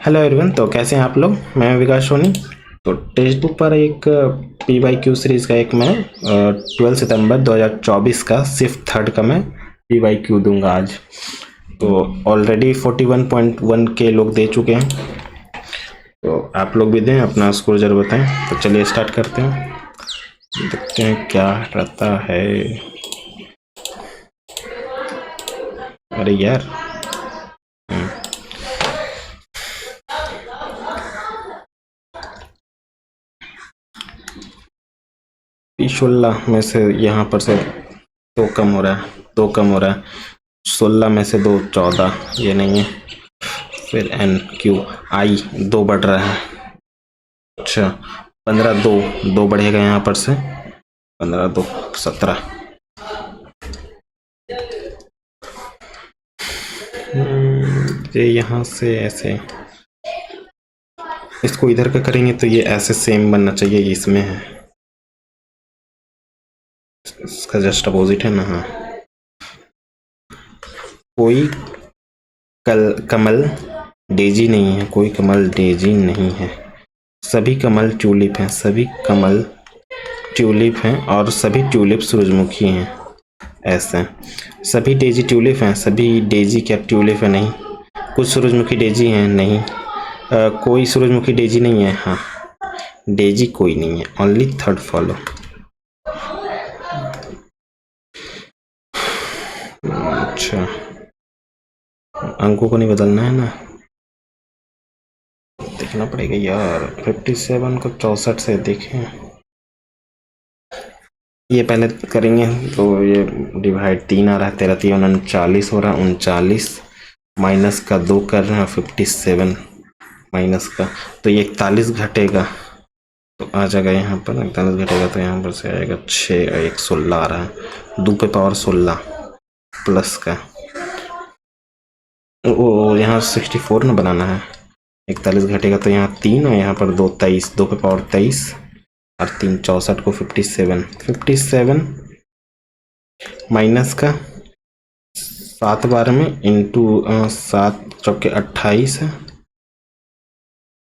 Hello everyone, तो कैसे हैं आप लोग। मैं विकास सोनी। तो टेक्स्ट बुक पर एक पी वाई क्यू सीरीज़ का एक मैं 12 सितंबर 2024 का सिर्फ थर्ड का मैं पी वाई क्यू दूंगा आज। तो ऑलरेडी 41.1 के लोग दे चुके हैं, तो आप लोग भी दें, अपना स्कोर जरूर बताएं। तो चलिए स्टार्ट करते हैं, देखते हैं क्या रहता है। अरे यार, P16 में से यहाँ पर से दो कम हो रहा है, दो कम हो रहा है। 16 में से 2 14, ये नहीं है। फिर एन क्यू आई 2 बढ़ रहा है। अच्छा 15 2 बढ़ेगा यहाँ पर से, 15 2 17। ये यहाँ से ऐसे, इसको इधर का करेंगे तो ये ऐसे सेम बनना चाहिए, इसमें है, इसका जस्ट अपोजिट है ना। हाँ, कोई कमल डेजी नहीं है, कोई कमल डेजी नहीं है। सभी कमल ट्यूलिप हैं, सभी कमल ट्यूलिप हैं और सभी ट्यूलिप सूरजमुखी हैं। ऐसे सभी डेजी ट्यूलिप हैं, सभी डेजी क्या ट्यूलिप है? नहीं। कुछ सूरजमुखी डेजी हैं? नहीं। कोई सूरजमुखी डेजी नहीं है। हाँ, डेजी कोई नहीं है, ओनली थर्ड फॉलो। अच्छा, अंकों को नहीं बदलना है ना, देखना पड़ेगा यार। 57 को 64 से देखें, ये पहले करेंगे। तो ये डिवाइड 3 आ रहा है, 13 3 39 हो रहा है। 39 माइनस का 2 कर रहे हैं, 57 माइनस का, तो ये 41 घटेगा तो आ जाएगा यहाँ पर। 41 घटेगा तो यहाँ पर से आएगा 6 1 16 आ रहा है। 2 पे पावर 16 प्लस का, ओ यहाँ 64 ना बनाना है। 41 घटेगा तो यहाँ 3 और यहाँ पर 2 23, 2 पे पावर 23 और 3 64 को 57 माइनस का 7 बार में इंटू 7 चौके 28 है।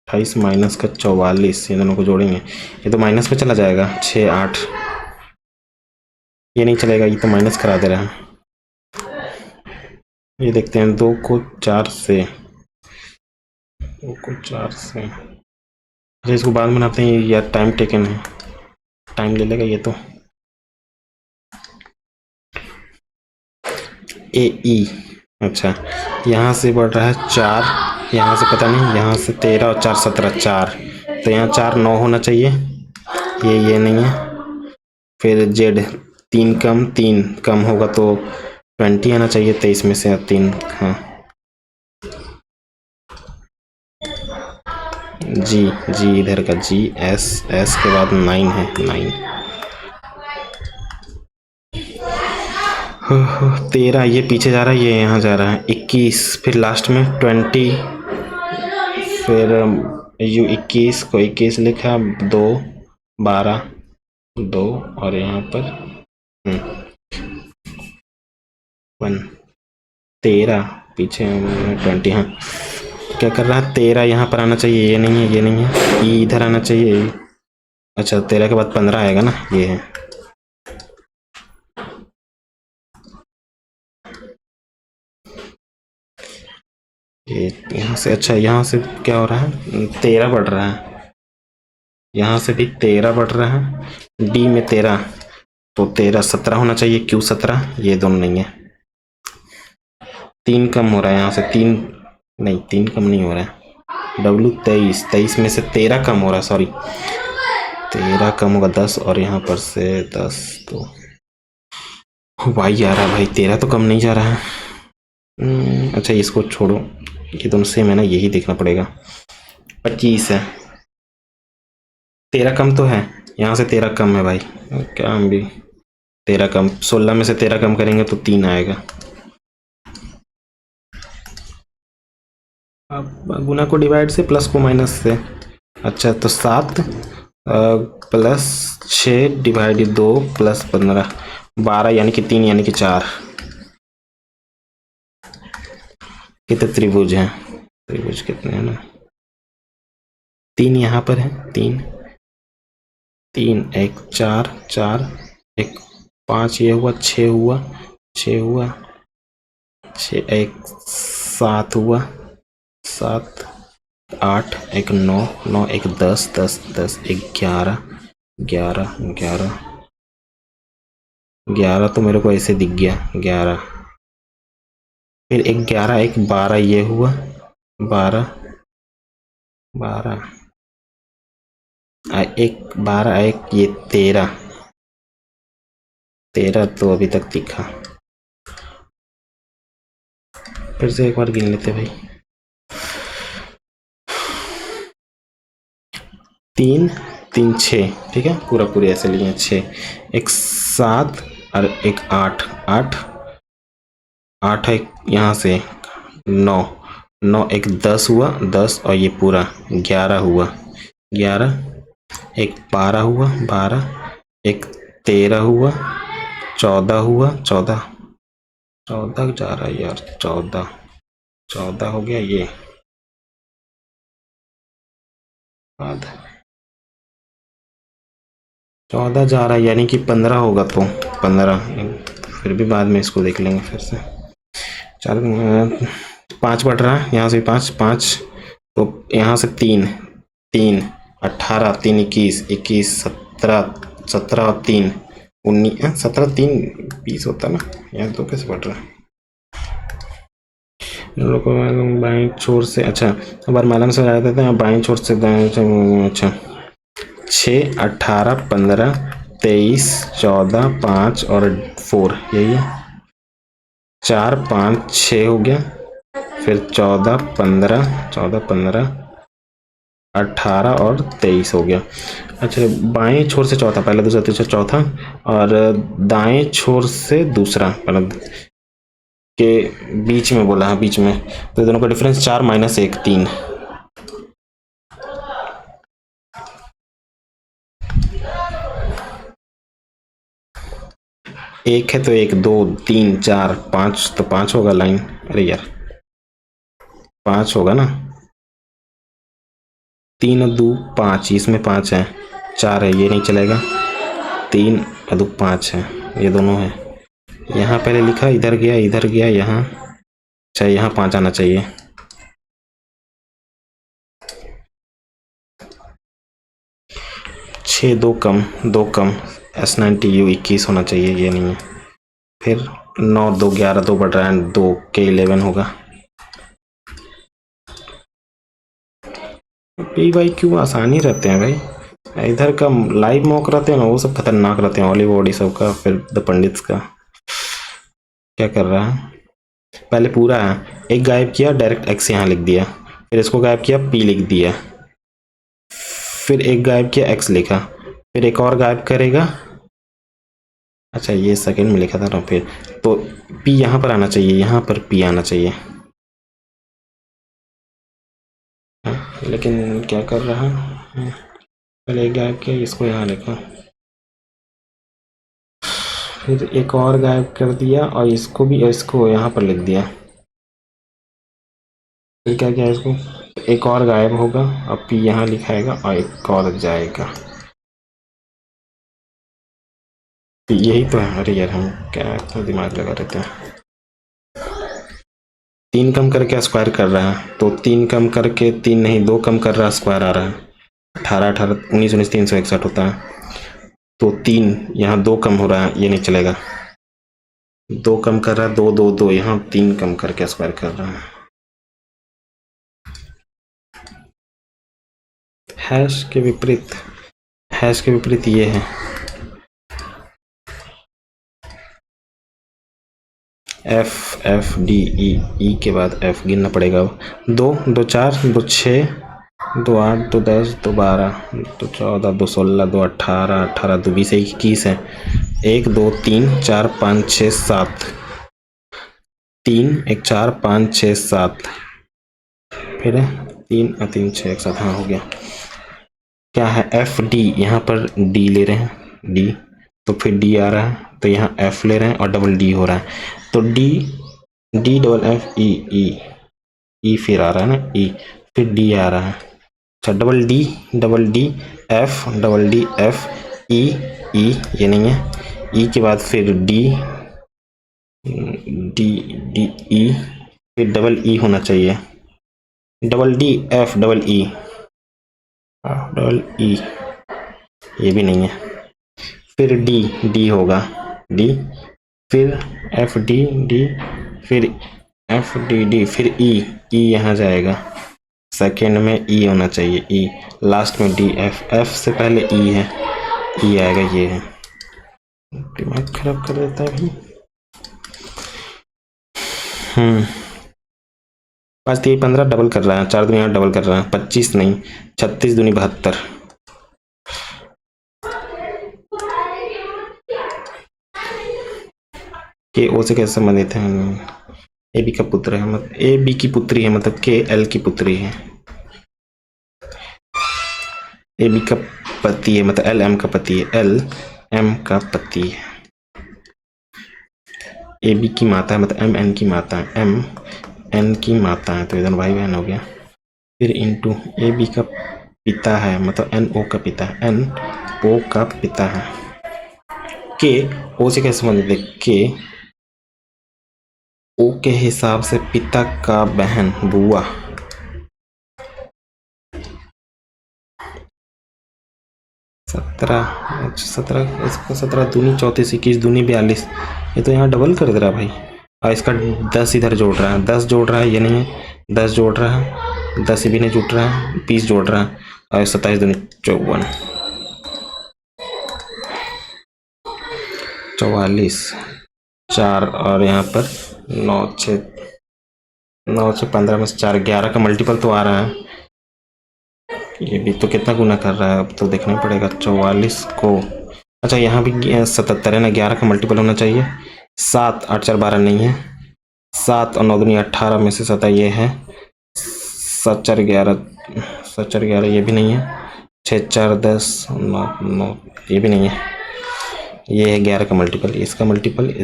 28 माइनस का 44, ये दोनों को जोड़ेंगे, ये तो माइनस पे चला जाएगा। 6 8, ये नहीं चलेगा, ये तो माइनस करा दे रहा है। ये देखते हैं 2 को 4 से, 2 को 4 से। अच्छा, इसको बाद में बनाते हैं यार, टाइम टेकन है, टाइम ले लेगा ये तो। ए ई, अच्छा यहाँ से बढ़ रहा है 4, यहाँ से पता नहीं, यहाँ से 13 और 4 17 4, तो यहाँ 4 9 होना चाहिए, ये नहीं है। फिर जेड 3 कम होगा तो 20 आना चाहिए, 23 में से 3। हाँ, जी इधर का जी, एस के बाद 9 है, 9। 13 ये पीछे जा रहा है, ये यहाँ जा रहा है। 21 फिर लास्ट में 20, फिर यू 21 को 21 लिखा, 2 12 2 और यहाँ पर 1 13 पीछे 20। हाँ, क्या कर रहा है? 13 यहाँ पर आना चाहिए, ये नहीं है, ये नहीं है, ये इधर आना चाहिए। अच्छा 13 के बाद 15 आएगा ना, ये है। ये यहाँ से, अच्छा यहाँ से क्या हो रहा है? 13 बढ़ रहा है, यहाँ से भी 13 बढ़ रहा है। डी में 13, तो 13 17 होना चाहिए। क्यू 17, ये दोनों नहीं है। 3 कम हो रहा है यहाँ से, 3 नहीं, 3 कम नहीं हो रहा है। डब्ल्यू 23, 23 में से 13 कम हो रहा है, सॉरी 13 कम होगा 10 और यहाँ पर से 10, तो वाई आ रहा है भाई। 13 तो कम नहीं जा रहा है। अच्छा इसको छोड़ो, ये दोनों सेम है ना, यही देखना पड़ेगा। 25 है, 13 कम तो है, यहाँ से 13 कम है भाई, क्या हम भी 13 कम, 16 में से 13 कम करेंगे तो 3 आएगा। अब गुना को डिवाइड से, प्लस को माइनस से। अच्छा तो 7 प्लस 6 डिवाइड 2 प्लस 15, 12 यानी कि 3 यानी कि 4। कितने त्रिभुज हैं? त्रिभुज कितने हैं ना, 3 यहाँ पर है, 3 3 1 4 4 1 5, ये हुआ 6 हुआ, 6 हुआ, 6 1 7 हुआ, 7 8 1 9 9 1 10 10 10 1 11 11 11 11 तो मेरे को ऐसे दिख गया 11, फिर एक 11 एक 12, ये हुआ 12 12 एक 12 एक ये 13 13 तो अभी तक दिखा। फिर से एक बार गिन लेते भाई, 3 3 6, ठीक है, पूरा पूरी ऐसे लिए 6, एक 7 और एक 8 8 8 एक यहाँ से 9 9 एक 10 हुआ 10, और ये पूरा 11 हुआ 11, एक 12 हुआ 12, एक 13 हुआ 14 हुआ 14 14 जा रहा है यार, 14 14 हो गया, ये बाद 14 जा रहा है, यानी कि 15 होगा, तो 15, फिर भी बाद में इसको देख लेंगे फिर से। 4 5 बढ़ रहा है, यहाँ से 5 5, तो यहाँ से 3 3 18 3 21 21 17 17 और 3 19 17 3 20 होता ना, यहाँ तो कैसे बढ़ रहा है लोग बाएं छोर से, अच्छा बरमालम से आ जाते हैं, बाएं छोर से दाएं, अच्छा 6 18 15 23 14 5 और 4, यही है, 4 5 6 हो गया, फिर 14 15 14 15 18 और 23 हो गया। अच्छा बाएं छोर से चौथा, पहला दूसरा तीसरा चौथा, और दाएं छोर से दूसरा, मतलब के बीच में बोला है, बीच में, तो दोनों का डिफरेंस 4 - 1 3, एक है तो 1 2 3 4 5, तो 5 होगा लाइन, अरे यार 5 होगा ना, 3 और 2 5, इसमें 5 है, 4 है, ये नहीं चलेगा, 3 और 2 5 है, ये दोनों है, यहाँ पहले लिखा, इधर गया यहाँ, अच्छा यहाँ 5 आना चाहिए, 6 2 कम 2 कम, S90U 21 होना चाहिए, ये नहीं है, फिर 9 2 11 2 बढ़ रहा है, 2 के 11 होगा, भाई क्यों आसानी रहते हैं भाई, इधर का लाइव मॉक रहते हैं ना, वो सब खतरनाक रहते हैं, हॉलीवुड सब का, फिर द पंडित्स का क्या कर रहा है, पहले पूरा है, एक गायब किया, डायरेक्ट एक्स यहाँ लिख दिया, फिर इसको गायब किया, पी लिख दिया, फिर एक गायब किया, एक्स लिखा, फिर एक और गायब करेगा, अच्छा ये सेकंड में लिखा था ना, फिर तो पी यहाँ पर आना चाहिए, यहाँ पर पी आना चाहिए, लेकिन क्या कर रहा है, पहले एक गायब किया, इसको यहाँ लिखा, फिर एक और गायब कर दिया, और इसको भी, इसको यहाँ पर लिख दिया, फिर क्या किया, इसको एक और गायब होगा, अब पी यहाँ लिखाएगा, और एक और जाएगा, तो यही तो है, अरे यार हम क्या इतना दिमाग लगा रहते हैं, 3 कम करके स्क्वायर कर रहा है, तो 3 कम करके 3 नहीं 2 कम कर रहा है, स्क्वायर आ रहा है, 18 18 19 19 361 होता है, तो 3 यहाँ 2 कम हो रहा है, ये नहीं चलेगा, 2 कम कर रहा है, 2 2 2, यहाँ 3 कम करके स्क्वायर कर रहा है, हैश के विपरीत ये है, एफ एफ डी ई, ई के बाद एफ गिनना पड़ेगा, 2 2 4 2 6 2 8 2 10 2 12 2 14 2 16 2 18 18 2 20 21 है, 1 2 3 4 5 6 7, 3 1 4 5 6 7, फिर 3 3 6 1 7, हाँ हो गया, क्या है एफ डी, यहाँ पर डी ले रहे हैं, डी, तो फिर डी आ रहा है, तो यहाँ एफ ले रहे हैं, और डबल डी हो रहा है, तो D D double F E E, E फिर आ रहा है ना, ई फिर डी आ रहा है, अच्छा डबल डी एफ ई ये नहीं है, ई के बाद फिर डी डी डी ई, फिर डबल ई होना चाहिए, double D F double E ये भी नहीं है, फिर डी होगा, डी फिर एफ डी फिर एफ डी फिर ई यहाँ जाएगा, सेकेंड में ई होना चाहिए, ई लास्ट में डी एफ से पहले ई है, ई आएगा, ये है। दिमाग खराब कर देता है भाई। 5 3 15 डबल कर रहा है, 4 दूनी 8 डबल कर रहा है, 25 नहीं 36 दूनी 72। के ओ से कैसे संबंधित है? ए बी का पुत्र है, मतलब ए बी की पुत्री है, मतलब के एल की पुत्री है। ए बी का पति है, मतलब एल एम का पति है, एल एम का पति है। ए बी की माता है, मतलब एम एन की माता है, एम एन की माता है, तो इधर भाई बहन हो गया। फिर इंटू ए बी का पिता है, मतलब एन ओ का पिता है, एन ओ का पिता है। के ओ से कैसे संबंधित है? के ओ के हिसाब से पिता का बहन बुआ, इसका 17 दूनी 34 21 दूनी 42, ये तो यहाँ डबल कर दे रहा भाई। और इसका 10 इधर जोड़ रहा है, 10 जोड़ रहा है, ये नहीं है, 10 जोड़ रहा है, 10 भी नहीं जुट रहा है, 20 जोड़ रहा है, और 27 दूनी 54, 44 4, और यहाँ पर 9 6 15 में से 4 11 का मल्टीपल तो आ रहा है। ये भी तो कितना गुना कर रहा है, अब तो देखना पड़ेगा। 44 को, अच्छा यहाँ भी 77 है ना, 11 का मल्टीपल होना चाहिए। 7 8 4 12 नहीं है, 7 और 9 दूनी 18 में से 7 ये है, 7 4 11 ये भी नहीं है, 6 4 10 9 ये भी नहीं है, ये है 11 का मल्टीपल, इसका मल्टीपल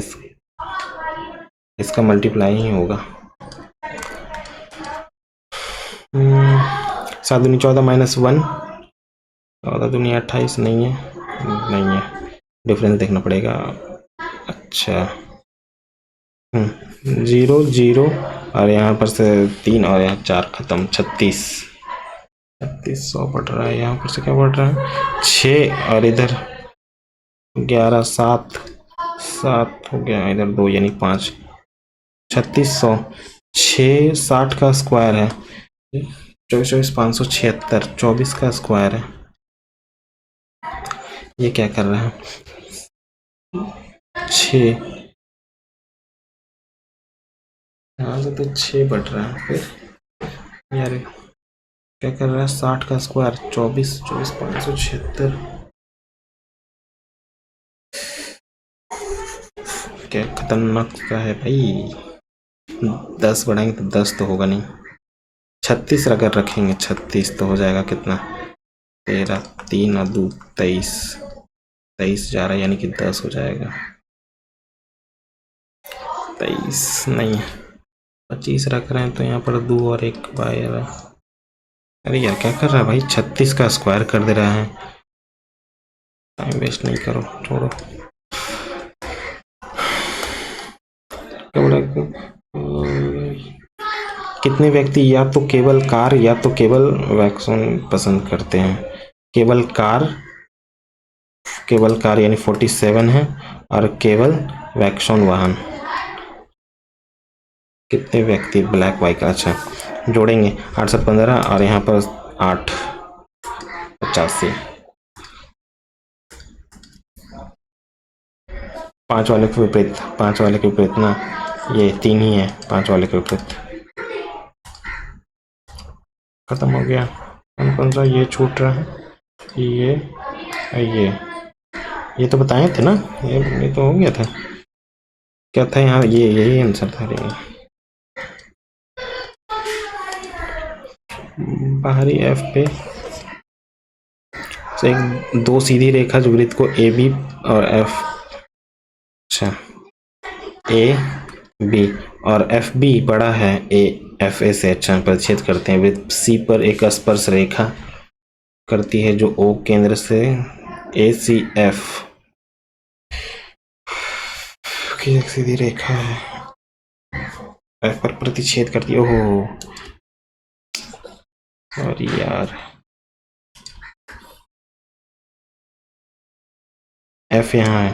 इसका मल्टीप्लाई ही होगा। 7 दूनी 14 -1, 14 दूनी 28 नहीं है, डिफरेंस देखना पड़ेगा। अच्छा 0 0 और यहाँ पर से 3 और यहाँ 4 खत्म, 36 100 बढ़ रहा है, यहाँ पर से क्या बढ़ रहा है 6, और इधर 11 7 हो गया, इधर 2 यानी 5, 3600, 6 60 का स्क्वायर है, 24 576, 24 का स्क्वायर है। ये क्या कर रहा है 6, यहाँ से तो 6 बढ़ रहा है, फिर यार क्या कर रहा है 60 का स्क्वायर, 24 576, क्या खतरनाक का है भाई। 10 बढ़ाएंगे तो 10 तो होगा नहीं, 36 अगर रखेंगे 36 तो हो जाएगा कितना 13, 3 और 2 23 जा रहा है, यानी कि 10 हो जाएगा। 23 नहीं 25 रख रहे हैं, तो यहाँ पर 2 और 1 बाहर। अरे यार क्या कर रहा है भाई, 36 का स्क्वायर कर दे रहा है, टाइम वेस्ट नहीं करो, छोड़ो। कितने व्यक्ति या तो केवल कार या तो केवल वैक्सन पसंद करते हैं? केवल कार यानी 47 है, और केवल वैक्सन वाहन कितने व्यक्ति ब्लैक बाइक। अच्छा जोड़ेंगे 8 7 15 और यहाँ पर 8 85, 5 वाले के विपरीत, 5 वाले के विपरीत ना, ये 3 ही है, 5 वाले के विपरीत खत्म हो गया। कौन सा ये छूट रहा है, ये तो बताए थे ना, ये तो हो गया था, क्या था यहाँ, ये यही आंसर था। बाहरी एफ पे से एक 2 सीधी रेखा जो वृत्त को ए बी और एफ, अच्छा ए बी और एफ बी बड़ा है ए एफ ए से, अच्छा परिच्छेद करते हैं। वृत्त सी पर एक स्पर्श रेखा करती है जो ओ केंद्र से ए सी एफ की एक सीधी रेखा है, एफ पर प्रतिच्छेद करती है। ओहो और यार एफ यहाँ है,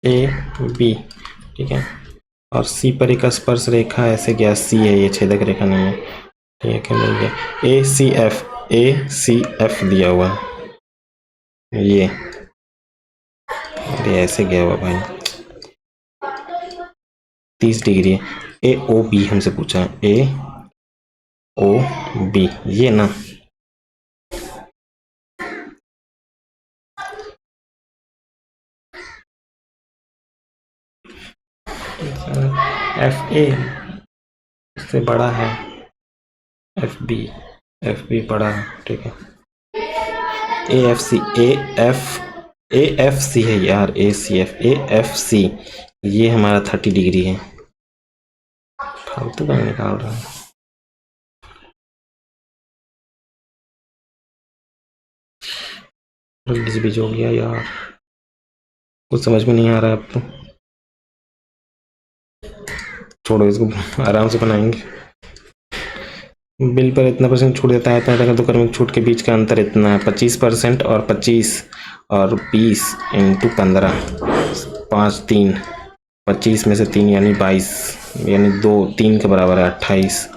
ए बी, ठीक है, और सी पर एक स्पर्श रेखा ऐसे गया, सी है ये, छेदक रेखा नहीं है, ठीक है, मिल गया। ए सी एफ दिया हुआ है ये, अरे ऐसे गया हुआ भाई, 30 डिग्री है। ए ओ बी हमसे पूछा है, ए ओ बी ये ना, एफ ए इससे बड़ा है, एफ बी बड़ा है, ठीक है। ए एफ सी है यार, ए C F, A F C ये हमारा 30 डिग्री है, फालतू का निकाल रहा है। जल्दी भी हो गया यार, कुछ समझ में नहीं आ रहा है अब तो, छोड़ो इसको, आराम से बनाएंगे। बिल पर इतना परसेंट छूट देता है, इतना दो क्रमिक छूट के बीच का अंतर इतना है 25% और 25 और 20 इंटू 15, 5 3, 25 में से 3 यानी 22, यानी 2 3 के बराबर है, 28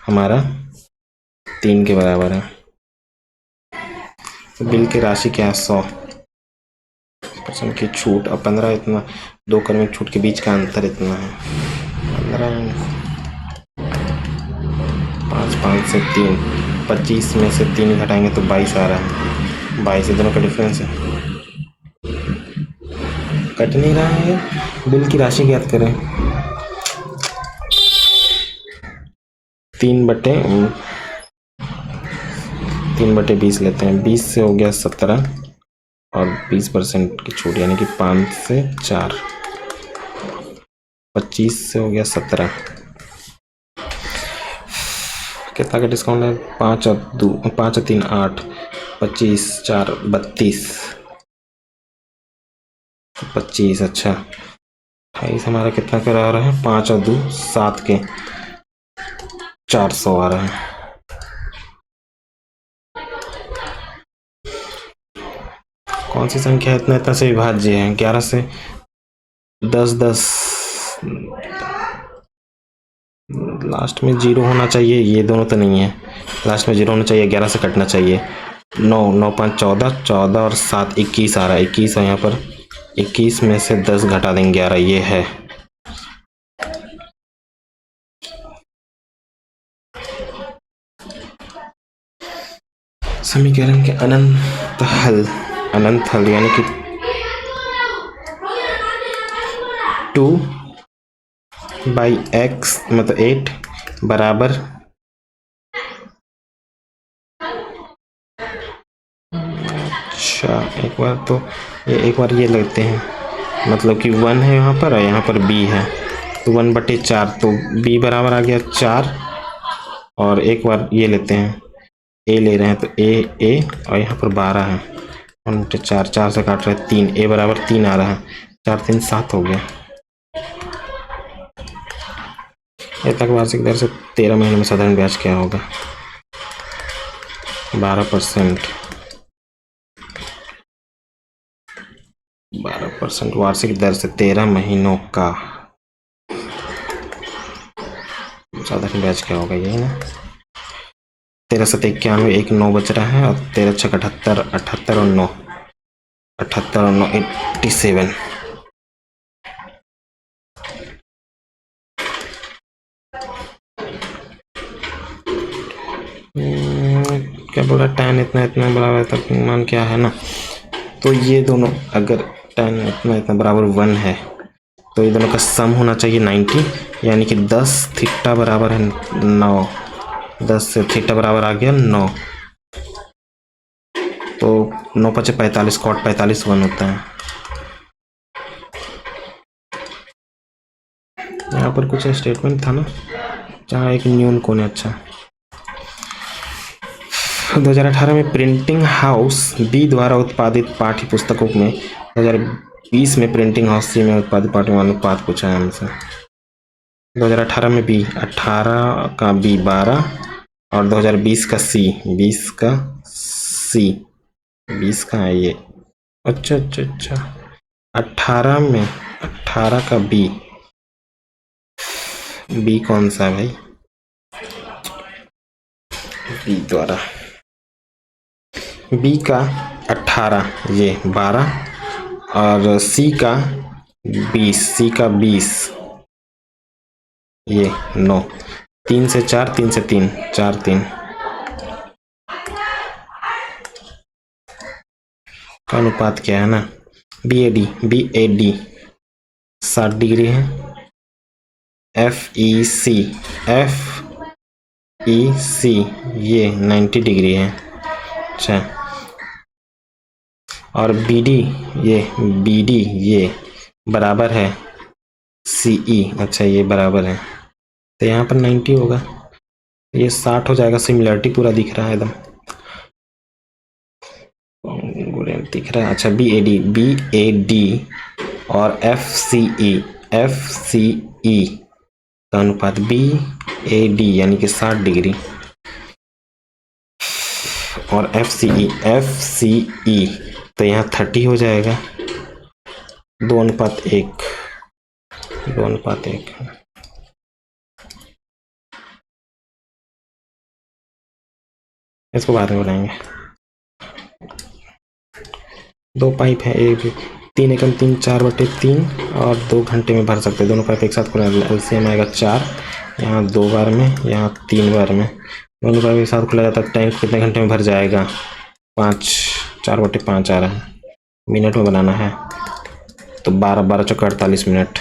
हमारा 3 के बराबर है। तो बिल की राशि क्या है, 100% की छूट, और 15 इतना, दो क्रमिक छूट के बीच का अंतर इतना है, 15 5 से 3, 25 में से 3 घटाएंगे तो 22 आ रहा है, 22 दोनों का डिफरेंस है, कट नहीं रहा है। बिल की राशि ज्ञात करें, 3/20 लेते हैं, 20 से हो गया 17 और 20% की छूट यानी कि 5 से 4, 25 से हो गया 17, कितना का डिस्काउंट है, 5 और 3 8, 25 4 32, 25, अच्छा 28 हमारा कितना करा रहा है, 5 और 2 7 के 400 आ रहा है। कौन सी संख्या इतना इतना से विभाज्य है, 11 से 10 10, लास्ट में 0 होना चाहिए, ये दोनों तो नहीं है, लास्ट में 0 होना चाहिए, 11 से कटना चाहिए, 9 9 5 14, 14 और 7 21 आ रहा है, 21 है यहाँ पर, 21 में से 10 घटा देंगे 11, ये है। समीकरण के अनंत हल यानी कि 2/x मतलब 8 बराबर अच्छा, एक बार ये लगते हैं, मतलब कि 1 है यहाँ पर और यहाँ पर b है, तो 1/4, तो b बराबर आ गया 4, और एक बार ये लेते हैं, a ले रहे हैं तो a और यहाँ पर 12 है, 1/4, 4 से काट रहे हैं 3, a बराबर 3 आ रहा है, 4 3 7 हो गया। एक लाख वार्षिक दर से 13 महीने में साधारण ब्याज क्या होगा, 12%, 12% वार्षिक दर से 13 महीनों का साधारण ब्याज क्या होगा, यही ना, 13 7 91, 1 9 बच रहा है, और 13 6 78, 78 और 9 87, क्या बोला, tan इतना इतना बराबर तक मान क्या है ना, तो ये दोनों अगर tan इतना इतना बराबर 1 है तो ये दोनों का सम होना चाहिए 90, यानी कि 10 थीटा बराबर है 9, 10 से थीटा बराबर आ गया 9, तो 9 5 45, कॉट 45 1 होता है। यहाँ पर कुछ स्टेटमेंट था ना, जहाँ एक न्यून कोण है। अच्छा, 2018 में प्रिंटिंग हाउस बी द्वारा उत्पादित पाठ्य पुस्तकों में 2020 में प्रिंटिंग हाउस सी में उत्पादित पाठ्य अनुपात पूछा है हमसे। 2018 में बी, 18 का बी 12 और 2020 का सी, 20 का सी, 20 का है ये। अच्छा अच्छा अच्छा, 18 में 18 का बी, बी कौन सा है भाई? बी द्वारा बी का 18 ये 12 और सी का 20, सी का 20 ये 9, 3 से 4, 3 से 3, 4 3 का अनुपात क्या है ना? बी ए डी 60 डिग्री है। एफ ई सी ये 90 डिग्री है। अच्छा, और बी डी ये बराबर है सी ई। अच्छा, ये बराबर है तो यहाँ पर 90 होगा, ये 60 हो जाएगा। सिमिलरिटी पूरा दिख रहा है एकदम दिख रहा है। अच्छा, बी ए डी और एफ सी ई का अनुपात बी ए डी यानी कि 60 डिग्री और एफ सी ई तो यहाँ 30 हो जाएगा। 2:1 इसको बाद में बनाएंगे। 2 पाइप है, एक 3 एकम 3 4/3 और 2 घंटे में भर सकते हैं। दोनों पाइप एक साथ खुला, एलसीएम आएगा 4, यहाँ 2 बार में, यहाँ 3 बार में। दोनों पाइप एक साथ खुला जाता है। टैंक कितने घंटे में भर जाएगा? 5, 4/5 आ रहा है। मिनट में बनाना है तो 12 चौका 48 मिनट।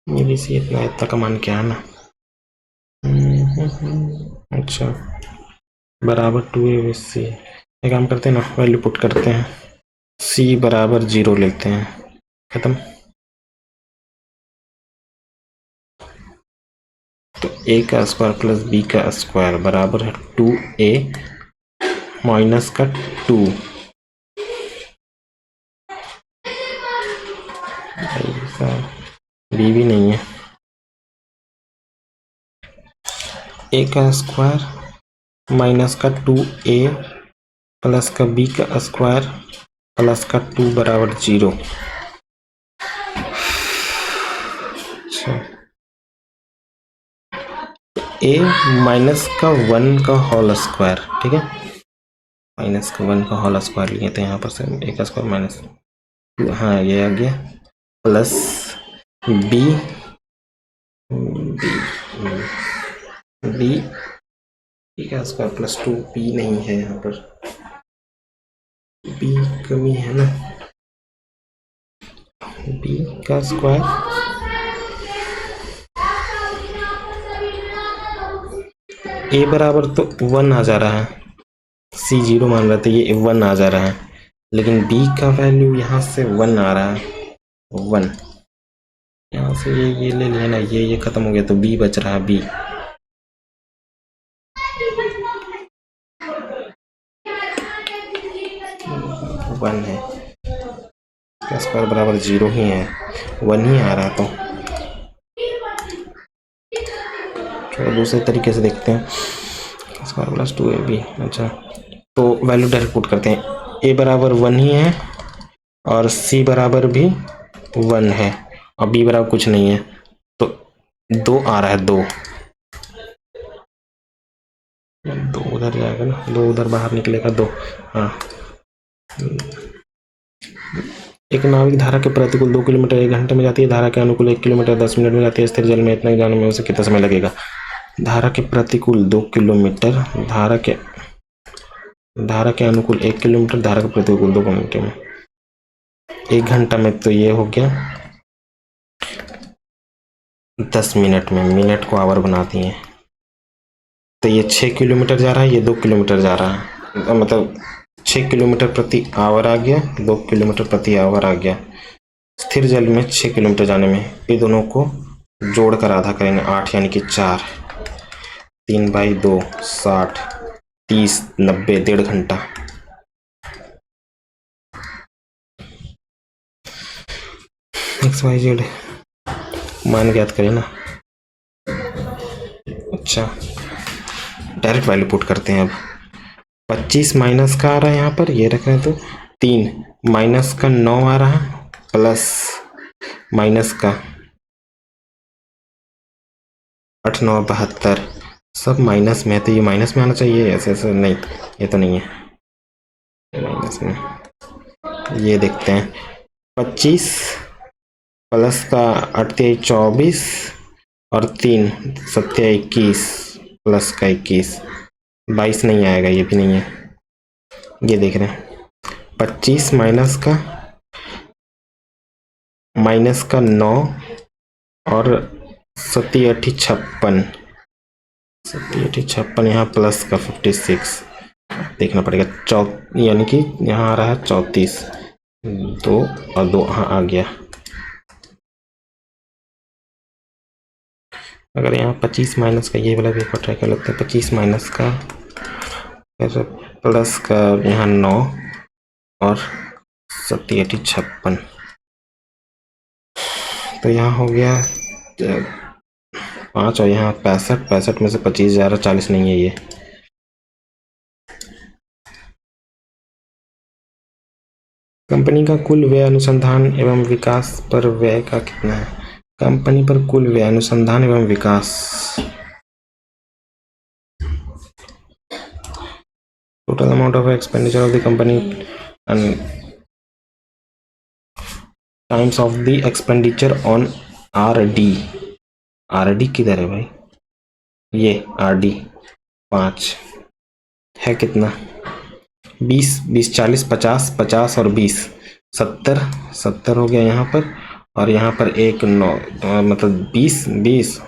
ये भी सी इतना का मान क्या है ना? अच्छा, बराबर 2 एक काम करते हैं ना, वैल्यू पुट करते हैं। c बराबर 0 लेते हैं, खत्म। तो a का स्क्वायर प्लस b का स्क्वायर बराबर है 2a माइनस का 2। b भी नहीं है। a का स्क्वायर माइनस का 2a प्लस का b का स्क्वायर प्लस का 2 बराबर 0। अच्छा, a माइनस का 1 का होल स्क्वायर, ठीक है, माइनस का 1 का होल स्क्वायर लिए थे यहाँ पर से a का स्क्वायर माइनस, हाँ ये आ गया, प्लस b का स्क्वायर प्लस 2b नहीं है यहाँ पर, b कमी है ना, b का स्क्वायर a बराबर तो 1 आ जा रहा है, c 0 मान रहे थे, ये 1 आ जा रहा है, लेकिन b का वैल्यू यहाँ से 1 आ रहा है, 1 यहाँ से ये ले लेना, ये खत्म हो गया तो b बच रहा है, b 1 है, इसका स्क्वायर बराबर 0 ही है, 1 ही आ रहा है। तो चलो दूसरे तरीके से देखते हैं, स्क्वायर प्लस 2ab। अच्छा, तो वैल्यू डायरेक्ट पुट करते हैं, a बराबर 1 ही है और c बराबर भी 1 है और b बराबर कुछ नहीं है, तो 2 आ रहा है, 2 उधर जाएगा ना, 2 उधर बाहर निकलेगा, 2। हाँ, एक नाविक धारा के प्रतिकूल 2 किलोमीटर 1 घंटे में जाती है, धारा के अनुकूल 1 किलोमीटर 10 मिनट में जाती है। स्थिर जल में इतना जाने में उसे कितना समय लगेगा? धारा के प्रतिकूल 2 किलोमीटर, धारा के अनुकूल 1 किलोमीटर, धारा के प्रतिकूल 2 घंटे में, 1 घंटा में तो ये हो गया 10 मिनट में, मिनट को आवर बनाती है, तो ये 6 किलोमीटर जा रहा है, ये 2 किलोमीटर जा रहा है, मतलब 6 किलोमीटर प्रति आवर आ गया, 2 किलोमीटर प्रति आवर आ गया। स्थिर जल में 6 किलोमीटर जाने में, ये दोनों को जोड़ कर आधा करेंगे 8 यानी कि 4, 3/2 60, 30 90 1.5 घंटा। XYZ मान ज्ञात करें ना। अच्छा डायरेक्ट वैल्यू पुट करते हैं। अब 25 माइनस का आ रहा है यहाँ पर, ये रख रहे हैं तो 3 माइनस का 9 आ रहा है, प्लस माइनस का 8 9 72, सब माइनस में है, तो ये माइनस में आना चाहिए। ऐसे ऐसे नहीं, ये तो नहीं है माइनस में। ये देखते हैं 25 प्लस का 8 24 और 3 7 21 प्लस का 21 22 नहीं आएगा, ये भी नहीं है। ये देख रहे हैं 25 माइनस का 9 और 7 8 56, 7 8 56 यहाँ प्लस का 56 देखना पड़ेगा। यानी कि यहाँ आ रहा है 34, 2 और 2 हाँ आ गया। अगर यहाँ 25 माइनस का ये वाला भी ट्राई कर लेते हैं। 25 माइनस का फिर प्लस का यहाँ 9 और 7 8 56, तो यहाँ हो गया 5 और यहाँ 65, 65 में से 25 जा रहा, 40 नहीं है ये। कंपनी का कुल व्यय अनुसंधान एवं विकास पर व्यय का कितना है? कंपनी पर कुल व्यय अनुसंधान एवं विकास, total amount of expenditure of the company and times of the expenditure on RD. RD किधर है भाई? ये आरडी 5 है कितना? 20 20 40 50 50 और 20 70 70 हो गया यहाँ पर, और यहाँ पर 1 9 मतलब 20 20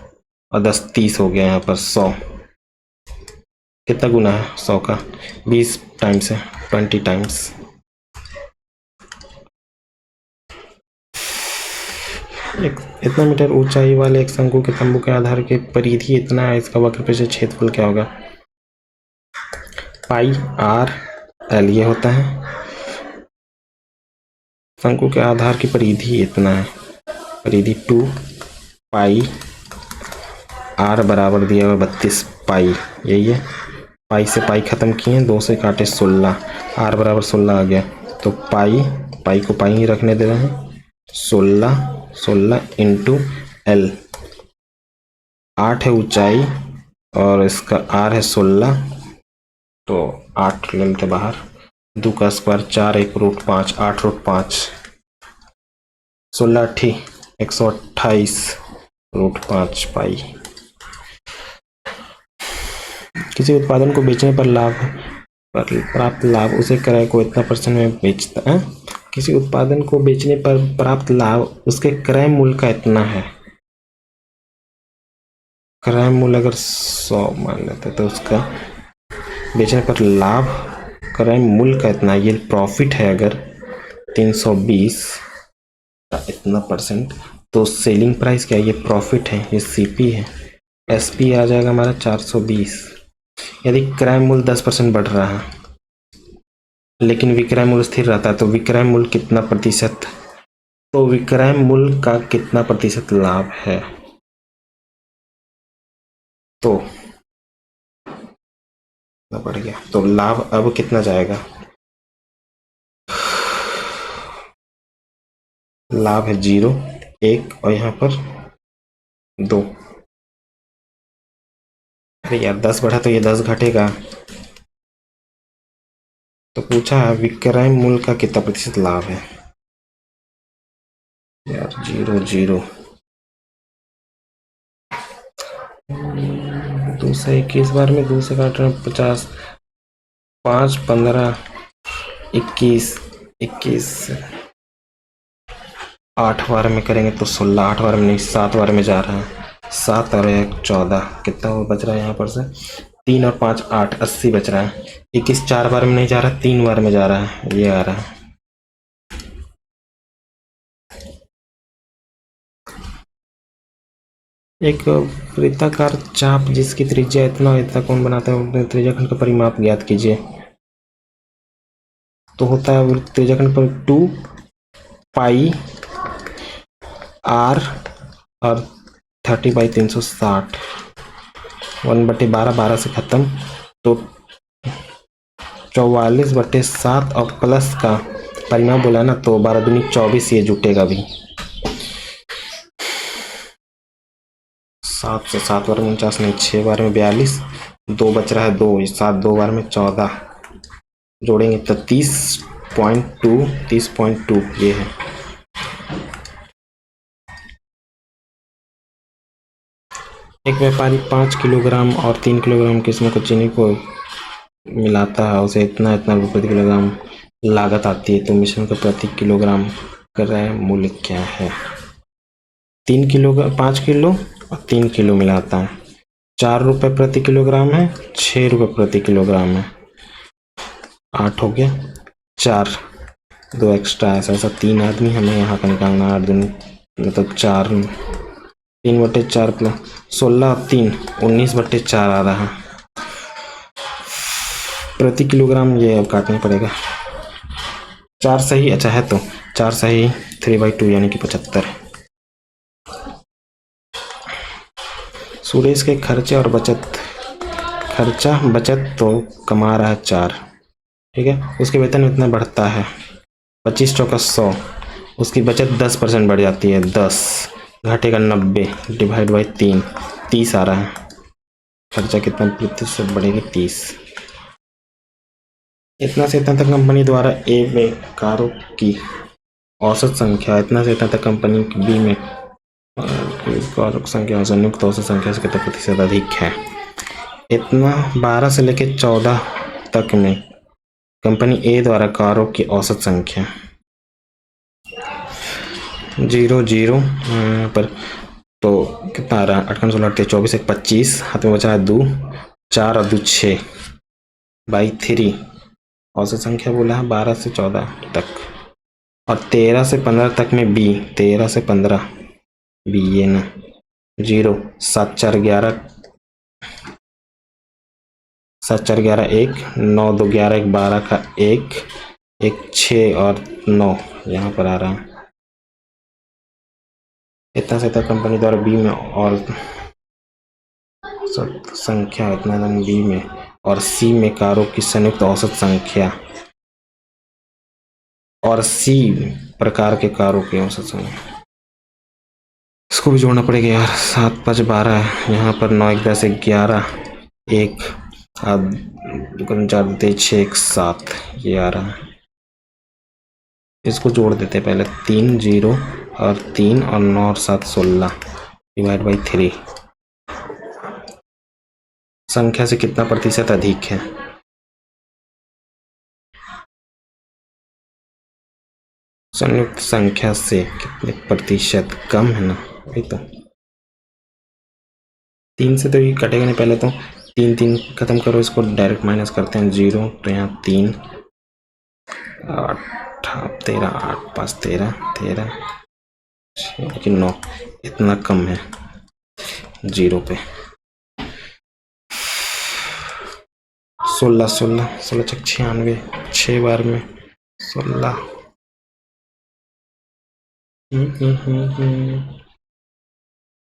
और 10 30 हो गया यहाँ पर 100। कितना गुना है 100 का? 20 टाइम्स है, 20 टाइम्स। इतना मीटर ऊंचाई वाले एक शंकु के तंबू के आधार की परिधि इतना है, इसका वक्र पे से क्षेत्रफल क्या होगा? पाई आर एल ये होता है। शंकु के आधार की परिधि इतना है, परिधि 2 पाई आर बराबर दिया हुआ 32 पाई, यही है। पाई से पाई खत्म किए, 2 से काटे 16, आर बराबर 16 आ गया, तो पाई को पाई ही रखने दे रहे हैं। 16 इंटू एल, 8 है ऊंचाई और इसका आर है 16, तो 8 ले लेते बाहर, 2 का स्क्वायर 4 1 रूट 5 8 रूट 5, 16 8 128 रूट 5 पाई। किसी उत्पादन को बेचने पर प्राप्त लाभ उसे क्रय को इतना % में बेचता है। किसी उत्पादन को बेचने पर प्राप्त लाभ उसके क्रय मूल्य का इतना है। क्रय मूल्य अगर 100 मान लेते तो उसका बेचने पर लाभ क्रय मूल्य का इतना, ये प्रॉफिट है अगर 320 इतना %, तो सेलिंग प्राइस क्या है? ये प्रॉफिट है, ये सीपी है। एसपी आ जाएगा हमारा 420। यदि क्रय मूल्य 10% बढ़ रहा है लेकिन विक्रय मूल्य स्थिर रहता है, तो विक्रय मूल्य कितना प्रतिशत, तो विक्रय मूल्य का कितना प्रतिशत लाभ है? तो बढ़ गया, तो लाभ अब कितना जाएगा? लाभ है 0 1 और यहाँ पर 2। अरे यार 10 बढ़ा तो ये 10 घटेगा, तो पूछा है विक्रय मूल्य का कितना प्रतिशत लाभ है। यार 0 0 2 से 21 बार में 2 से काट रहे हैं 50, 5 15 21 21 8 बार में करेंगे तो 16, 8 बार में नहीं 7 बार में जा रहा है, 7 और 1 14, कितना बच रहा है यहाँ पर से? 3 और 5 8 80 बच रहा है। 21 4 बार में नहीं जा रहा, 3 बार में जा रहा है, ये आ रहा है। एक वृत्ताकार चाप जिसकी त्रिज्या इतना और इतना कौन बनाता है, अपने त्रिज्याखंड का परिमाप ज्ञात कीजिए। तो होता है त्रिज्याखंड पर 2 पाई r और 30/360 1/12 12 से खत्म, तो 44/7 और प्लस का परिमाप बोला ना, तो 12 दूनी 24 ये जुटेगा भी। 7 से 7 बार में 49 नहीं, 6 बार में 42, 2 बच रहा है 2, 7 2 बार में 14, जोड़ेंगे तो 30.2 ये है। एक व्यापारी 5 किलोग्राम और 3 किलोग्राम किस्मों को चीनी को मिलाता है, उसे इतना इतना रुपये प्रति किलोग्राम लागत आती है, तो मिश्रण का प्रति किलोग्राम क्रय मूल्य क्या है। 3 किलो 5 किलो और 3 किलो मिलाता है, 4 रुपये प्रति किलोग्राम है, 6 रुपये प्रति किलोग्राम है, 8 हो गया, 4 2 एक्स्ट्रा है, ऐसा 3 आदमी हमें यहाँ का निकालना, 8 दूनी मतलब 4, 3/4 प्लस 16 और 3 19/4 आ रहा है प्रति किलोग्राम। ये अब काटना पड़ेगा, 4 सही, अच्छा है तो 4 सही 3/2 यानी कि 75। सुरेश के खर्चे और बचत, खर्चा बचत तो कमा रहा है 4, ठीक है, उसके वेतन में इतना बढ़ता है 25 चौका 100, उसकी बचत 10% बढ़ जाती है, 10 घटेगा 90 डिवाइड बाई 3, 30 आ रहा है। खर्चा कितना प्रतिशत बढ़ेगी, 30। इतना से इतना तक कंपनी द्वारा ए में कारों की औसत संख्या, इतना से इतना तक कंपनी बी में कारों की संख्या संयुक्त औसत संख्या से कितना प्रतिशत अधिक है। इतना 12 से लेकर 14 तक में कंपनी ए द्वारा कारों की औसत संख्या 0 0 पर, तो कितना आ रहा है 8 16 24 1 25, हाथ में बचा है 2 4 और 2 6 बाई 3, औसत संख्या बोला है 12 से 14 तक, और 13 से 15 तक में बी, 13 से 15 बी ये ना 0 7 4 11 7 4 11 1 9 2 11 1 12 का 1 1 6 और 9 यहाँ पर आ रहा है। इतना से तक कंपनी द्वारा बी में और संख्या, इतना बी में और सी में कारों की संयुक्त औसत संख्या, और सी प्रकार के कारों की औसत संख्या, इसको भी जोड़ना पड़ेगा यार। 7 5 12 है, यहाँ पर 9 1 10 11 1 4 6 1 7 ये आ रहा है। इसको जोड़ देते पहले, 3 0 और 3 और 9 और 7 16 डिवाइड बाई 3, संख्या से कितना प्रतिशत अधिक है। संयुक्त संख्या से कितने प्रतिशत कम है ना, वही तो 3 से तो ये कटेगा नहीं, पहले तो 3 3 खत्म करो, इसको डायरेक्ट माइनस करते हैं 0, तो यहाँ 3 8 13 8 5 13 13 लेकिन 9 इतना कम है 0 पे। 16 16 16 96 6 बार में 16